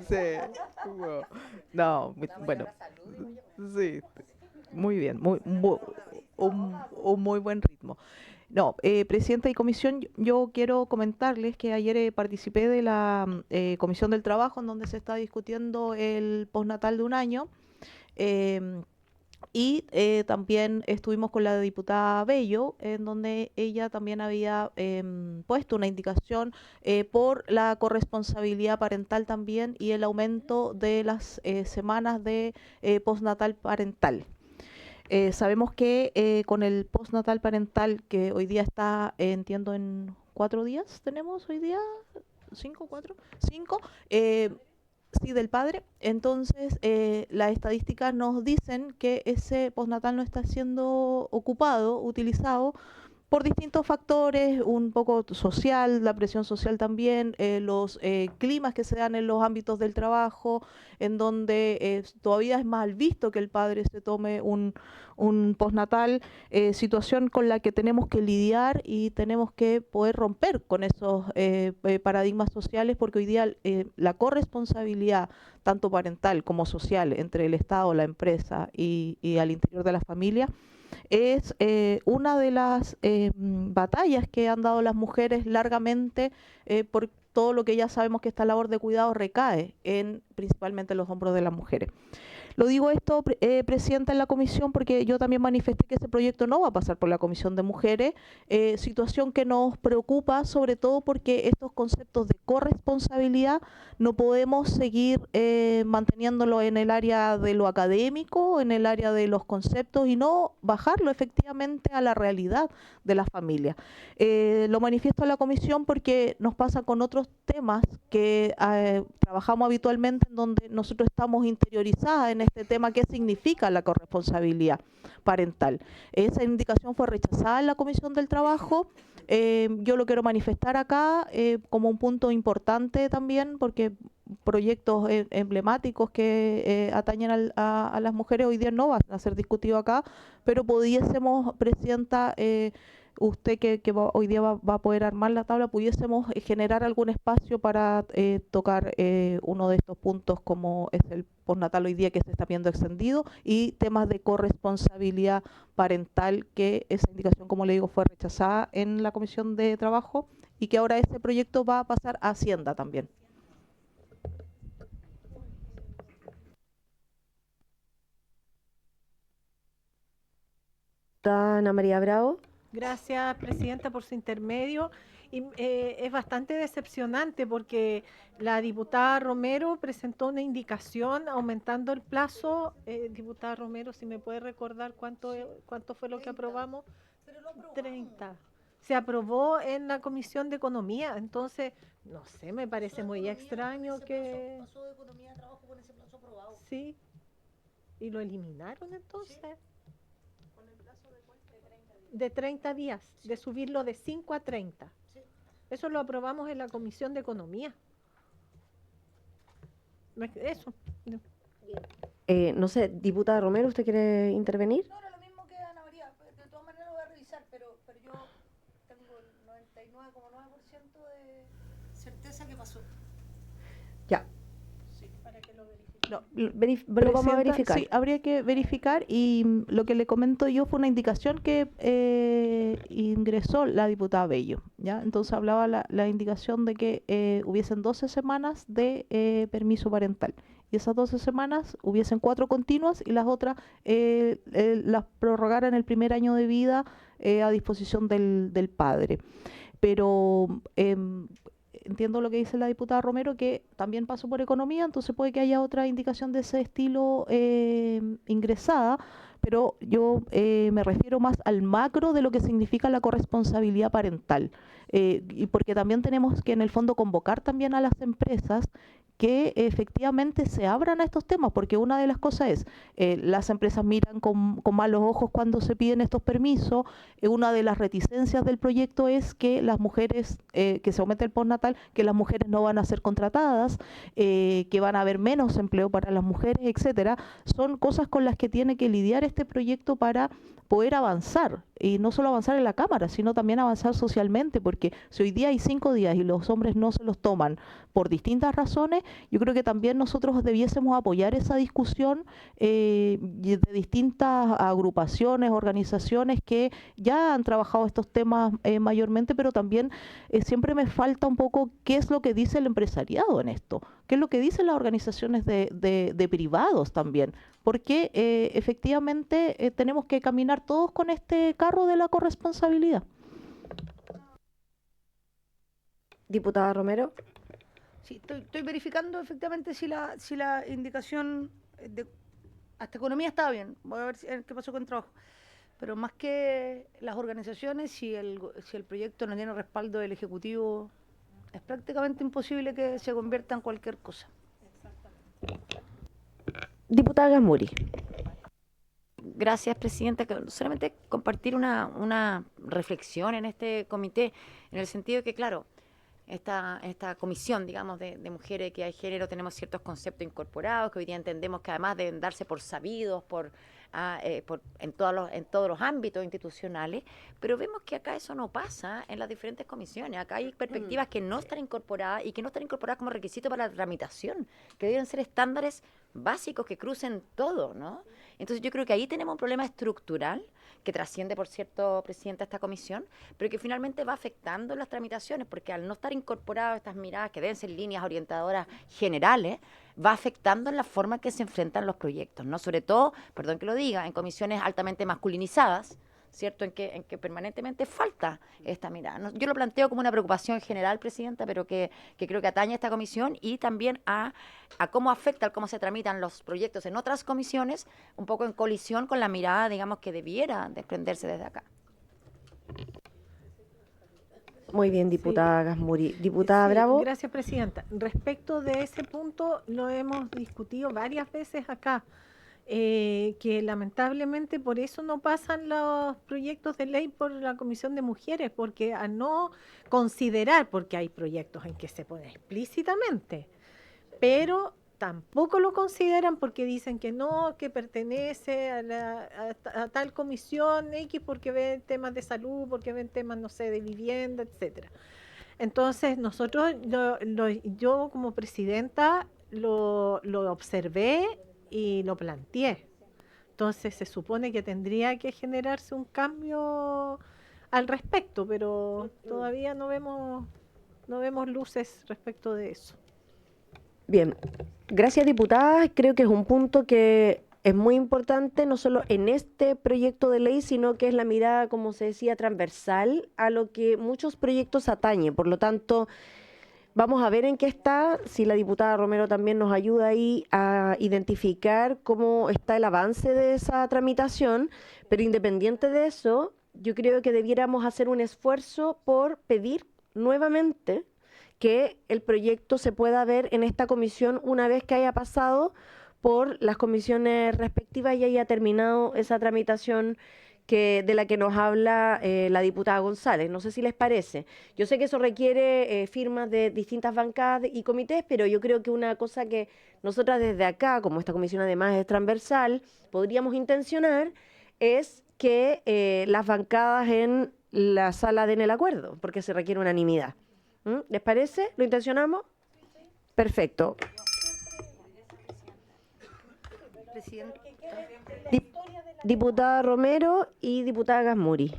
sí. No, bueno. Sí, muy bien. Un muy buen ritmo. No, presidenta y comisión, yo quiero comentarles que ayer participé de la Comisión del Trabajo, en donde se está discutiendo el postnatal de un año. Y también estuvimos con la diputada Bello, en donde ella también había puesto una indicación por la corresponsabilidad parental también y el aumento de las semanas de postnatal parental. Sabemos que con el postnatal parental, que hoy día está, entiendo, en 4 días, tenemos hoy día, 5, 4, 5, sí, del padre. Entonces, las estadísticas nos dicen que ese postnatal no está siendo ocupado, utilizado, por distintos factores, un poco social, la presión social también, los climas que se dan en los ámbitos del trabajo, en donde todavía es mal visto que el padre se tome un postnatal, situación con la que tenemos que lidiar y tenemos que poder romper con esos paradigmas sociales, porque hoy día la corresponsabilidad, tanto parental como social, entre el Estado, la empresa y al interior de la familia, es una de las batallas que han dado las mujeres largamente, por todo lo que ya sabemos que esta labor de cuidado recae en principalmente los hombros de las mujeres. Lo digo esto, presidenta, en la comisión, porque yo también manifesté que ese proyecto no va a pasar por la Comisión de Mujeres, situación que nos preocupa, sobre todo porque estos conceptos de corresponsabilidad no podemos seguir manteniéndolo en el área de lo académico, en el área de los conceptos, y no bajarlo efectivamente a la realidad de la familia. Lo manifiesto a la comisión porque nos pasa con otros temas que trabajamos habitualmente, en donde nosotros estamos interiorizadas en este tema, qué significa la corresponsabilidad parental. Esa indicación fue rechazada en la Comisión del Trabajo. Yo lo quiero manifestar acá como un punto importante también, porque proyectos emblemáticos que atañen a las mujeres hoy día no van a ser discutidos acá, pero pudiésemos, presidenta, usted que hoy día va a poder armar la tabla, pudiésemos generar algún espacio para tocar uno de estos puntos, como es el postnatal hoy día, que se está viendo extendido, y temas de corresponsabilidad parental, que esa indicación, como le digo, fue rechazada en la Comisión de Trabajo, y que ahora ese proyecto va a pasar a Hacienda también. Ana María Bravo. Gracias, presidenta, por su intermedio. Y, es bastante decepcionante porque la diputada Romero presentó una indicación aumentando el plazo. Diputada Romero, si me puede recordar cuánto fue lo que aprobamos. 30. Se aprobó en la Comisión de Economía, entonces, no sé, me parece muy extraño que... Pasó de Economía a Trabajo con ese plazo aprobado. Sí, y lo eliminaron entonces. De 30 días, de subirlo de 5 a 30. Eso lo aprobamos en la Comisión de Economía. Eso. No sé, diputada Romero, ¿usted quiere intervenir? No, era lo mismo que Ana María. De todas maneras lo voy a revisar, pero yo tengo el 99,9% de certeza que pasó. Ya. Para que lo verifique. No, Lo vamos a verificar. Sí, habría que verificar, y lo que le comento yo fue una indicación que ingresó la diputada Bello, ¿ya? Entonces hablaba la indicación de que hubiesen 12 semanas de permiso parental, y esas 12 semanas hubiesen 4 continuas y las otras las prorrogaran el primer año de vida a disposición del padre. Pero entiendo lo que dice la diputada Romero, que también pasó por economía, entonces puede que haya otra indicación de ese estilo ingresada, pero yo me refiero más al macro de lo que significa la corresponsabilidad parental. Y porque también tenemos que en el fondo convocar también a las empresas que efectivamente se abran a estos temas, porque una de las cosas es, las empresas miran con malos ojos cuando se piden estos permisos, una de las reticencias del proyecto es que las mujeres, que se aumente el postnatal, que las mujeres no van a ser contratadas, que van a haber menos empleo para las mujeres, etcétera. Son cosas con las que tiene que lidiar este proyecto para poder avanzar, y no solo avanzar en la Cámara, sino también avanzar socialmente, porque si hoy día hay 5 días y los hombres no se los toman por distintas razones, yo creo que también nosotros debiésemos apoyar esa discusión de distintas agrupaciones, organizaciones que ya han trabajado estos temas mayormente, pero también siempre me falta un poco qué es lo que dice el empresariado en esto, qué es lo que dicen las organizaciones de privados también, porque efectivamente tenemos que caminar todos con este carro de la corresponsabilidad. Diputada Romero. Sí, estoy verificando efectivamente si la indicación de hasta economía estaba bien. Voy a ver qué pasó con trabajo. Pero más que las organizaciones, si el proyecto no tiene respaldo del Ejecutivo, es prácticamente imposible que se convierta en cualquier cosa. Diputada Gasmuri. Gracias, Presidenta. Solamente compartir una reflexión en este comité, en el sentido que, claro, esta comisión, digamos, de mujeres que hay género, tenemos ciertos conceptos incorporados que hoy día entendemos que además deben darse por sabidos en todos los ámbitos institucionales, pero vemos que acá eso no pasa en las diferentes comisiones. Acá hay perspectivas que no están incorporadas y que no están incorporadas como requisito para la tramitación, que deben ser estándares básicos que crucen todo, ¿no? Entonces yo creo que ahí tenemos un problema estructural que trasciende, por cierto, Presidenta, esta comisión, pero que finalmente va afectando las tramitaciones, porque al no estar incorporadas estas miradas, que deben ser líneas orientadoras generales, va afectando en la forma en que se enfrentan los proyectos, ¿no? Sobre todo, perdón que lo diga, en comisiones altamente masculinizadas, ¿cierto? En que permanentemente falta esta mirada, ¿no? Yo lo planteo como una preocupación general, Presidenta, pero que creo que atañe a esta comisión y también a cómo afecta, cómo se tramitan los proyectos en otras comisiones, un poco en colisión con la mirada, digamos, que debiera desprenderse desde acá. Muy bien, diputada Gasmuri. Diputada Bravo. Gracias, Presidenta. Respecto de ese punto, lo hemos discutido varias veces acá. Que lamentablemente por eso no pasan los proyectos de ley por la Comisión de Mujeres, porque a no considerar, porque hay proyectos en que se pone explícitamente, pero tampoco lo consideran porque dicen que no, que pertenece a tal comisión X porque ven temas de salud, porque ven temas, no sé, de vivienda, etcétera. Entonces nosotros, yo como presidenta lo observé y lo planteé. Entonces se supone que tendría que generarse un cambio al respecto, pero todavía no vemos luces respecto de eso. Bien, gracias, diputada. Creo que es un punto que es muy importante, no solo en este proyecto de ley, sino que es la mirada, como se decía, transversal a lo que muchos proyectos atañen. Por lo tanto, vamos a ver en qué está, si la diputada Romero también nos ayuda ahí a identificar cómo está el avance de esa tramitación, pero independiente de eso, yo creo que debiéramos hacer un esfuerzo por pedir nuevamente que el proyecto se pueda ver en esta comisión una vez que haya pasado por las comisiones respectivas y haya terminado esa tramitación de la que nos habla la diputada González. No sé si les parece. Yo sé que eso requiere firmas de distintas bancadas y comités, pero yo creo que una cosa que nosotras desde acá, como esta comisión además es transversal, podríamos intencionar es que las bancadas en la sala den el acuerdo, porque se requiere unanimidad. ¿Les parece? ¿Lo intencionamos? Perfecto. Diputada Romero y diputada Gasmuri.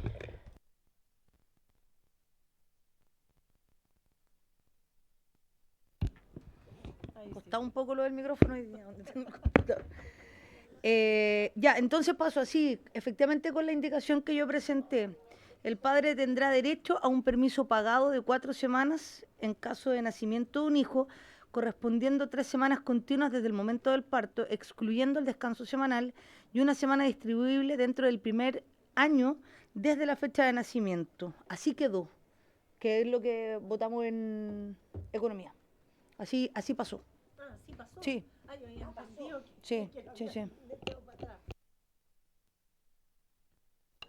Costaba un poco lo del micrófono hoy día, donde tengo el computador. Ya, entonces paso así, efectivamente con la indicación que yo presenté. el padre tendrá derecho a un permiso pagado de 4 semanas en caso de nacimiento de un hijo, correspondiendo 3 semanas continuas desde el momento del parto, excluyendo el descanso semanal, y 1 semana distribuible dentro del primer año desde la fecha de nacimiento. Así quedó, que es lo que votamos en economía. Así pasó. Ah, sí pasó. Sí. Ah, yo había entendido Sí, sí, sí.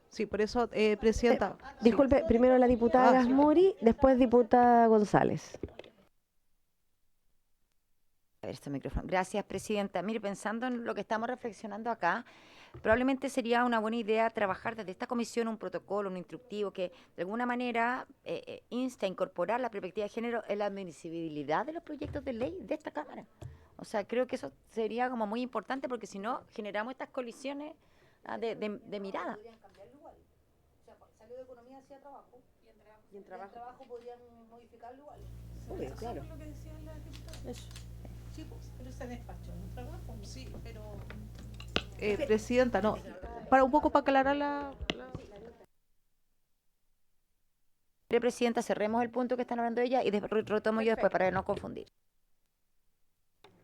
Sí, por eso, Presidenta. Disculpe, primero la diputada Gasmuri, después diputada González. A ver, este micrófono. Gracias, Presidenta. Mire, pensando en lo que estamos reflexionando acá, probablemente sería una buena idea trabajar desde esta comisión un protocolo, un instructivo que de alguna manera insta a incorporar la perspectiva de género en la admisibilidad de los proyectos de ley de esta Cámara. O sea, creo que eso sería como muy importante porque si no generamos estas colisiones de mirada. Salió de economía hacia trabajo. Y en trabajo podrían modificarlo igual. Obvio, claro. Eso es lo que decían las diputadas. Eso. Sí, pues, pero se despachó en un trabajo. Sí, pero... Presidenta, no. Para un poco para aclarar la... Presidenta, cerremos el punto que están hablando ella y retomo yo después para no confundir.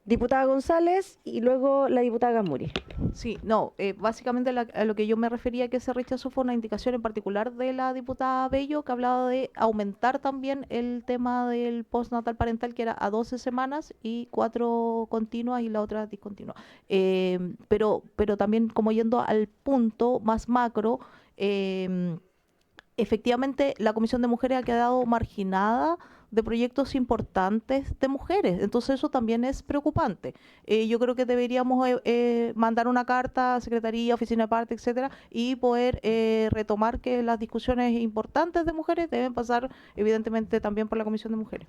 Diputada González y luego la diputada Gasmuri. Sí, no, básicamente a lo que yo me refería que se rechazó fue una indicación en particular de la diputada Bello que hablaba de aumentar también el tema del postnatal parental que era a 12 semanas y 4 continuas y la otra discontinua. Pero también como yendo al punto más macro, efectivamente la Comisión de Mujeres ha quedado marginada de proyectos importantes de mujeres, entonces eso también es preocupante. Yo creo que deberíamos mandar una carta a Secretaría, Oficina de Parte, etcétera, y poder retomar que las discusiones importantes de mujeres deben pasar evidentemente también por la Comisión de Mujeres.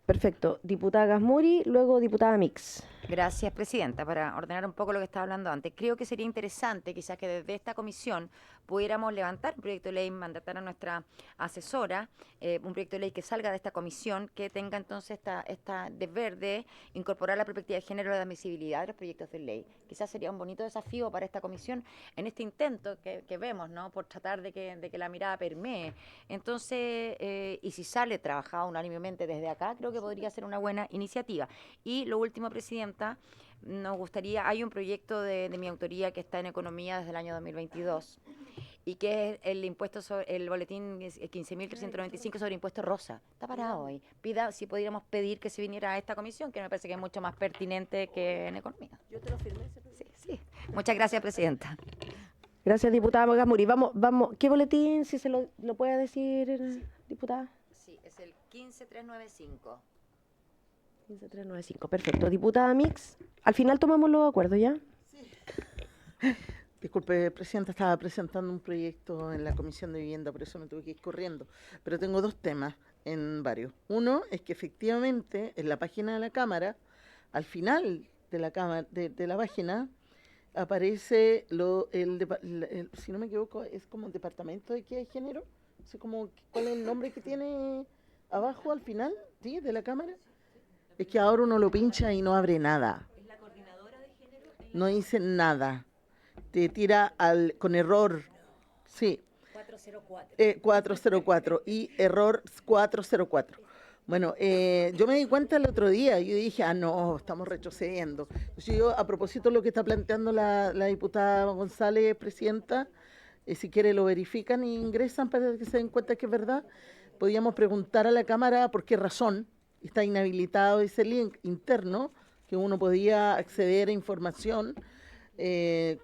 Perfecto. Diputada Gasmuri, luego diputada Mix. Gracias, Presidenta. Para ordenar un poco lo que estaba hablando antes, creo que sería interesante quizás que desde esta comisión pudiéramos levantar un proyecto de ley, mandatar a nuestra asesora, un proyecto de ley que salga de esta comisión, que tenga entonces esta deber de incorporar la perspectiva de género de admisibilidad de los proyectos de ley. Quizás sería un bonito desafío para esta comisión en este intento que vemos, ¿no?, por tratar de que la mirada permee. Entonces, y si sale trabajado unánimemente desde acá, creo que podría ser una buena iniciativa. Y lo último, Presidenta, nos gustaría, hay un proyecto de mi autoría que está en economía desde el año 2022 y que es el impuesto sobre el boletín 15.395 sobre impuesto rosa. Está parado ahí. Pida si pudiéramos pedir que se viniera a esta comisión, que me parece que es mucho más pertinente que en economía. Yo te lo firmé. Sí. Muchas gracias, Presidenta. Gracias, diputada Gasmuri. Vamos. ¿Qué boletín, si se lo puede decir, diputada? Sí, es el 15395. 15395, perfecto. Diputada Mix, al final tomamos los acuerdos, ¿ya? Disculpe, Presidenta, estaba presentando un proyecto en la Comisión de Vivienda, por eso me tuve que ir corriendo. Pero tengo 2 temas en varios. Uno es que efectivamente en la página de la Cámara, al final de la página, aparece si no me equivoco, es como el Departamento de Equidad de Género. No sé cuál es el nombre que tiene abajo al final, ¿sí?, de la Cámara. Es que ahora uno lo pincha y no abre nada. ¿Es la coordinadora de género? No dice nada. Te tira con error. Sí. 404. 404 y error 404. Bueno, yo me di cuenta el otro día, yo dije, no, estamos retrocediendo. Entonces yo, a propósito de lo que está planteando la diputada González, Presidenta, si quiere lo verifican e ingresan para que se den cuenta que es verdad, podríamos preguntar a la Cámara por qué razón está inhabilitado ese link interno, que uno podía acceder a información que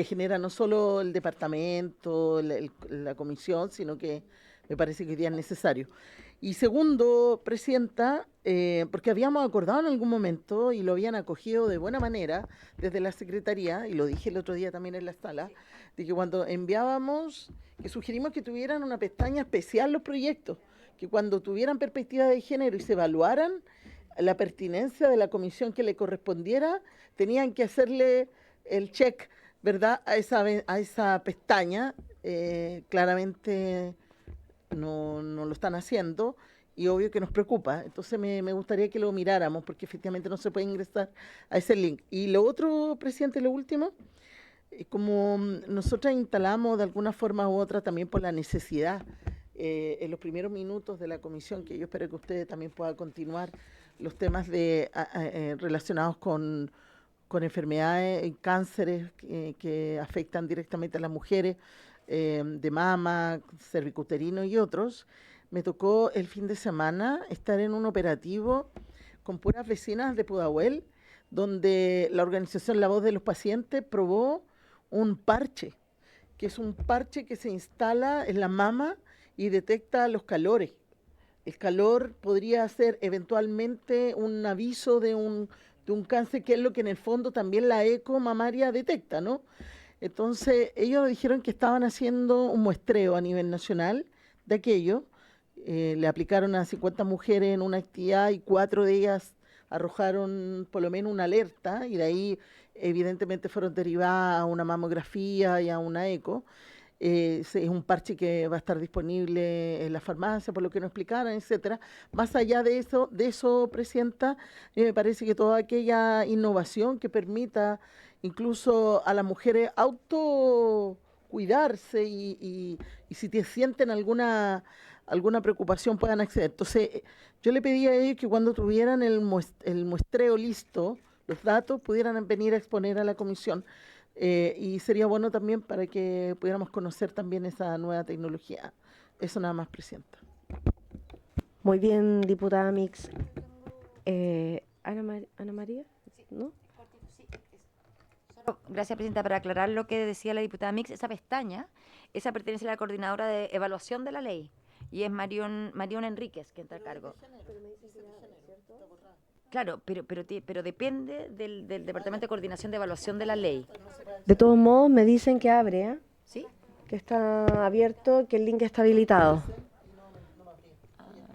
genera no solo el departamento, la comisión, sino que me parece que hoy día es necesario. Y segundo, Presidenta, porque habíamos acordado en algún momento y lo habían acogido de buena manera desde la Secretaría, y lo dije el otro día también en la sala, de que cuando enviábamos, que sugerimos que tuvieran una pestaña especial los proyectos, que cuando tuvieran perspectiva de género y se evaluaran la pertinencia de la comisión que le correspondiera, tenían que hacerle el check, ¿verdad?, a esa pestaña. Claramente no lo están haciendo y obvio que nos preocupa. Entonces me gustaría que lo miráramos porque efectivamente no se puede ingresar a ese link. Y lo otro, Presidente, lo último, Como nosotras instalamos de alguna forma u otra también por la necesidad, en los primeros minutos de la comisión, que yo espero que ustedes también puedan continuar, los temas relacionados con enfermedades y cánceres que afectan directamente a las mujeres, de mama, cervicuterino y otros. Me tocó el fin de semana estar en un operativo con puras vecinas de Pudahuel, donde la organización La Voz de los Pacientes probó un parche, que es un parche que se instala en la mama y detecta los calores. El calor podría ser eventualmente un aviso de un cáncer, que es lo que en el fondo también la eco mamaria detecta, ¿no? Entonces, ellos dijeron que estaban haciendo un muestreo a nivel nacional de aquello. Le aplicaron a 50 mujeres en una actividad y 4 de ellas arrojaron por lo menos una alerta, y de ahí evidentemente fueron derivadas a una mamografía y a una eco. Es un parche que va a estar disponible en la farmacia, por lo que nos explicaron, etcétera. Más allá de eso, Presidenta, me parece que toda aquella innovación que permita incluso a las mujeres autocuidarse y si sienten alguna preocupación puedan acceder. Entonces, yo le pedí a ellos que cuando tuvieran el muestreo listo, los datos, pudieran venir a exponer a la comisión. Y sería bueno también para que pudiéramos conocer también esa nueva tecnología. Eso nada más, Presidenta. Muy bien, diputada Mix. Ana María, ¿no? Gracias, Presidenta. Para aclarar lo que decía la diputada Mix, esa pestaña, esa pertenece a la coordinadora de evaluación de la ley, y es Marión Enríquez quien está a cargo. Claro, pero depende del Departamento de Coordinación de Evaluación de la Ley. De todos modos, me dicen que abre, ¿eh? ¿Sí? Que está abierto, que el link está habilitado.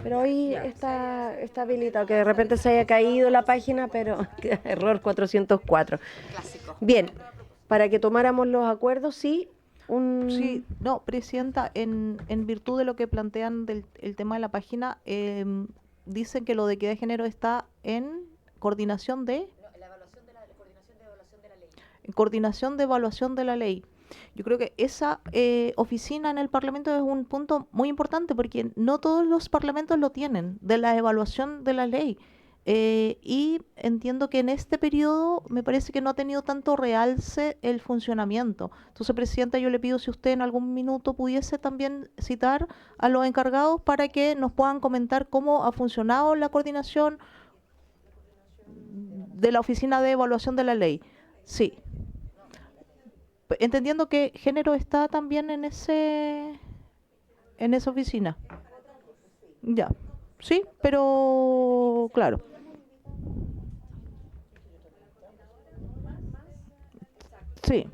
Pero hoy está habilitado, que de repente se haya caído la página, pero error 404. Clásico. Bien, para que tomáramos los acuerdos, sí. Sí, no, Presidenta, en virtud de lo que plantean el tema de la página, dicen que lo de equidad de género está en coordinación de... No, la evaluación de coordinación de evaluación de la ley. En coordinación de evaluación de la ley. Yo creo que esa oficina en el Parlamento es un punto muy importante, porque no todos los parlamentos lo tienen, de la evaluación de la ley. Y entiendo que en este periodo me parece que no ha tenido tanto realce el funcionamiento. Entonces, Presidenta, yo le pido si usted en algún minuto pudiese también citar a los encargados para que nos puedan comentar cómo ha funcionado la coordinación de la Oficina de Evaluación de la Ley. Sí. Entendiendo que género está también en esa oficina. Ya. Sí, pero claro. Sí,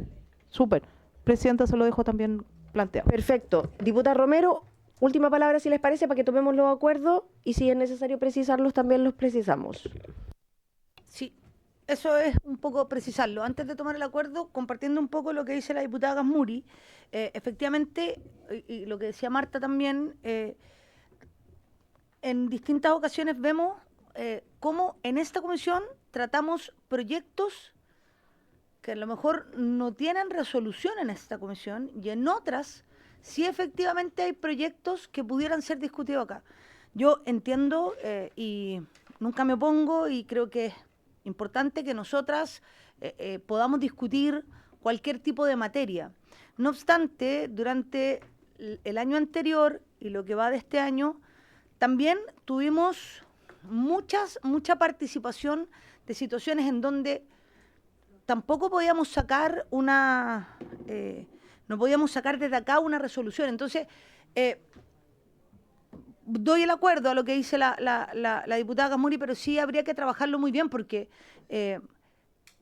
súper. Presidenta, se lo dejo también planteado. Perfecto. Diputada Romero, última palabra si les parece, para que tomemos los acuerdos, y si es necesario precisarlos, también los precisamos. Sí, eso es un poco precisarlo. Antes de tomar el acuerdo, compartiendo un poco lo que dice la diputada Gasmuri, efectivamente, y lo que decía Marta también, en distintas ocasiones vemos cómo en esta comisión tratamos proyectos que a lo mejor no tienen resolución en esta comisión, y en otras sí efectivamente hay proyectos que pudieran ser discutidos acá. Yo entiendo y nunca me opongo, y creo que es importante que nosotras podamos discutir cualquier tipo de materia. No obstante, durante el año anterior y lo que va de este año, también tuvimos mucha participación de situaciones en donde tampoco podíamos sacar no podíamos sacar desde acá una resolución. Entonces, doy el acuerdo a lo que dice la diputada Gasmuri, pero sí habría que trabajarlo muy bien, porque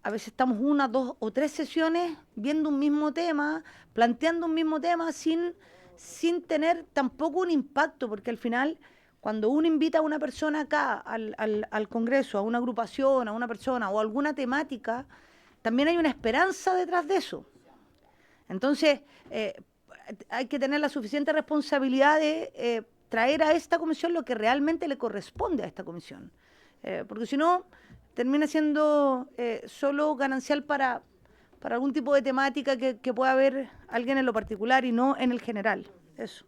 a veces estamos 1, 2 o 3 sesiones viendo un mismo tema, planteando un mismo tema sin tener tampoco un impacto, porque al final, cuando uno invita a una persona acá al Congreso, a una agrupación, a una persona o a alguna temática, también hay una esperanza detrás de eso. Entonces, hay que tener la suficiente responsabilidad de traer a esta comisión lo que realmente le corresponde a esta comisión. Porque si no, termina siendo solo ganancial para para algún tipo de temática que pueda ver alguien en lo particular y no en el general. Eso.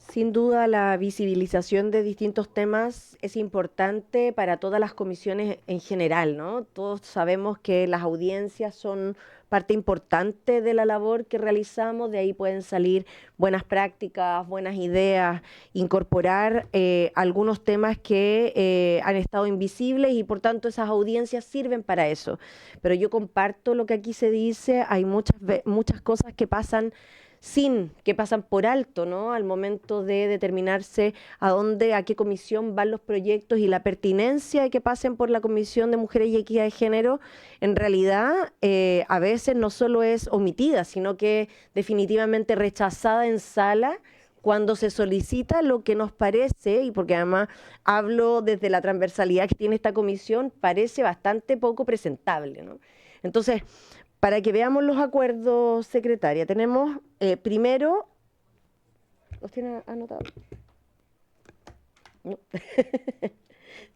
Sin duda, la visibilización de distintos temas es importante para todas las comisiones en general, ¿no? Todos sabemos que las audiencias son parte importante de la labor que realizamos, de ahí pueden salir buenas prácticas, buenas ideas, incorporar algunos temas que han estado invisibles y por tanto esas audiencias sirven para eso. Pero yo comparto lo que aquí se dice, hay muchas cosas que pasan por alto, ¿no? Al momento de determinarse a qué comisión van los proyectos y la pertinencia de que pasen por la Comisión de Mujeres y Equidad de Género, en realidad a veces no solo es omitida, sino que definitivamente rechazada en sala cuando se solicita lo que nos parece, y porque además hablo desde la transversalidad que tiene esta comisión, parece bastante poco presentable, ¿no? Entonces, para que veamos los acuerdos, secretaria, tenemos primero, ¿los tiene anotados? No.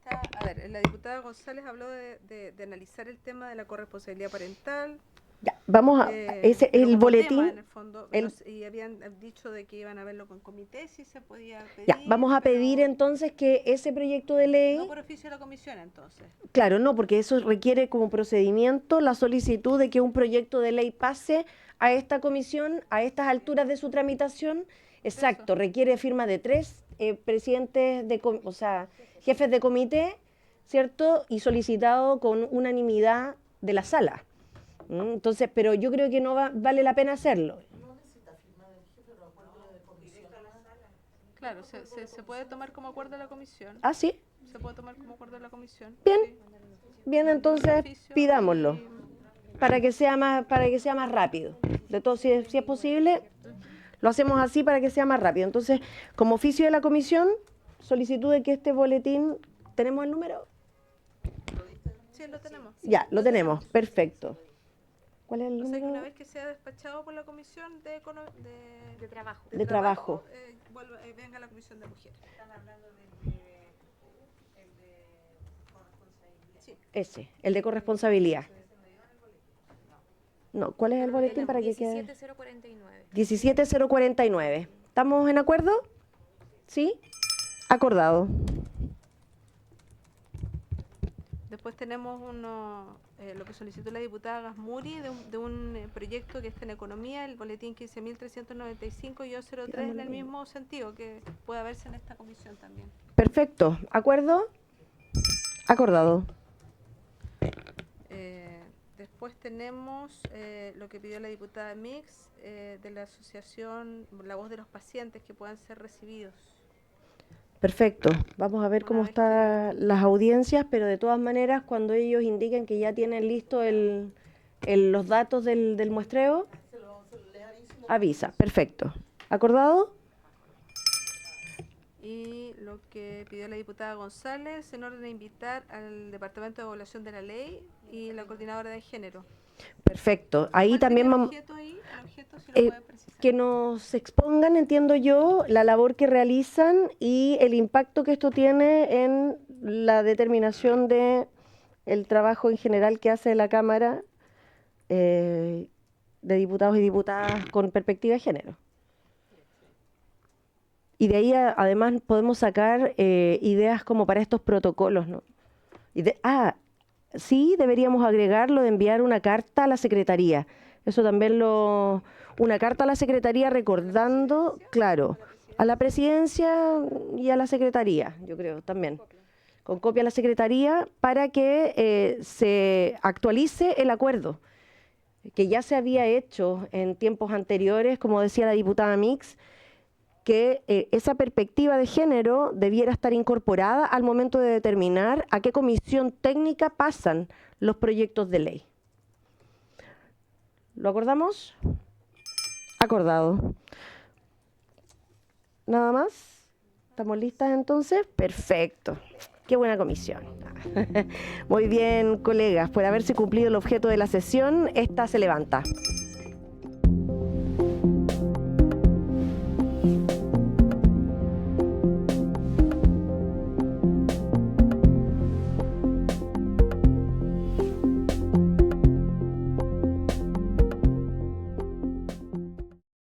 A ver, la diputada González habló de analizar el tema de la corresponsabilidad parental. Ya, vamos a ese pero el como boletín. tema, en el fondo, y habían dicho de que iban a verlo con comité, si se podía pedir. Ya, vamos a pedir entonces que ese proyecto de ley. No por oficio de la comisión, entonces. Claro, no, porque eso requiere como procedimiento la solicitud de que un proyecto de ley pase a esta comisión a estas alturas de su tramitación. Exacto, requiere firma de 3 presidentes, jefes de comité, ¿cierto? Y solicitado con unanimidad de la sala. Entonces, pero yo creo que no vale la pena hacerlo. Claro, se puede tomar como acuerdo de la comisión. ¿Ah, sí? Se puede tomar como acuerdo de la comisión. Bien, Sí. bien, entonces pidámoslo para que sea más rápido. De todo, si es posible, lo hacemos así para que sea más rápido. Entonces, como oficio de la comisión, solicitud de que este boletín, ¿tenemos el número? Sí, lo tenemos. Ya, lo tenemos, perfecto. ¿Cuál es el O sea, que número? una vez que sea despachado por la comisión de trabajo, De trabajo. venga a la comisión de mujeres. Están hablando Sí. Ese, el de corresponsabilidad. No, ¿cuál es el boletín para que quede? 17049. 17049. ¿Estamos en acuerdo? ¿Sí? Acordado. Después tenemos lo que solicitó la diputada Gasmuri de un proyecto que está en economía, el boletín 15.395 y 03 en el mismo sentido, que pueda verse en esta comisión también. Perfecto. ¿Acuerdo? Acordado. Después tenemos lo que pidió la diputada Mix de la asociación La Voz de los Pacientes, que puedan ser recibidos. Perfecto. Vamos a ver cómo están las audiencias, pero de todas maneras, cuando ellos indiquen que ya tienen listo los datos del muestreo, avisa. Perfecto. ¿Acordado? Y lo que pidió la diputada González, en orden de invitar al Departamento de Evaluación de la Ley y la Coordinadora de Género. Perfecto. Ahí también vamos... El objeto, si lo pueden precisar. Que nos expongan, entiendo yo, la labor que realizan y el impacto que esto tiene en la determinación de el trabajo en general que hace la Cámara de Diputados y Diputadas con perspectiva de género. Y de ahí además podemos sacar ideas como para estos protocolos, ¿no? Sí, deberíamos agregarlo de enviar una carta a la Secretaría. Eso también una carta a la Secretaría recordando, claro, a la Presidencia y a la Secretaría, yo creo, también. Con copia a la Secretaría para que se actualice el acuerdo, que ya se había hecho en tiempos anteriores, como decía la diputada Mix, que esa perspectiva de género debiera estar incorporada al momento de determinar a qué comisión técnica pasan los proyectos de ley. ¿Lo acordamos? Acordado. ¿Nada más? ¿Estamos listas entonces? Perfecto. Qué buena comisión. Muy bien, colegas. Por haberse cumplido el objeto de la sesión, esta se levanta.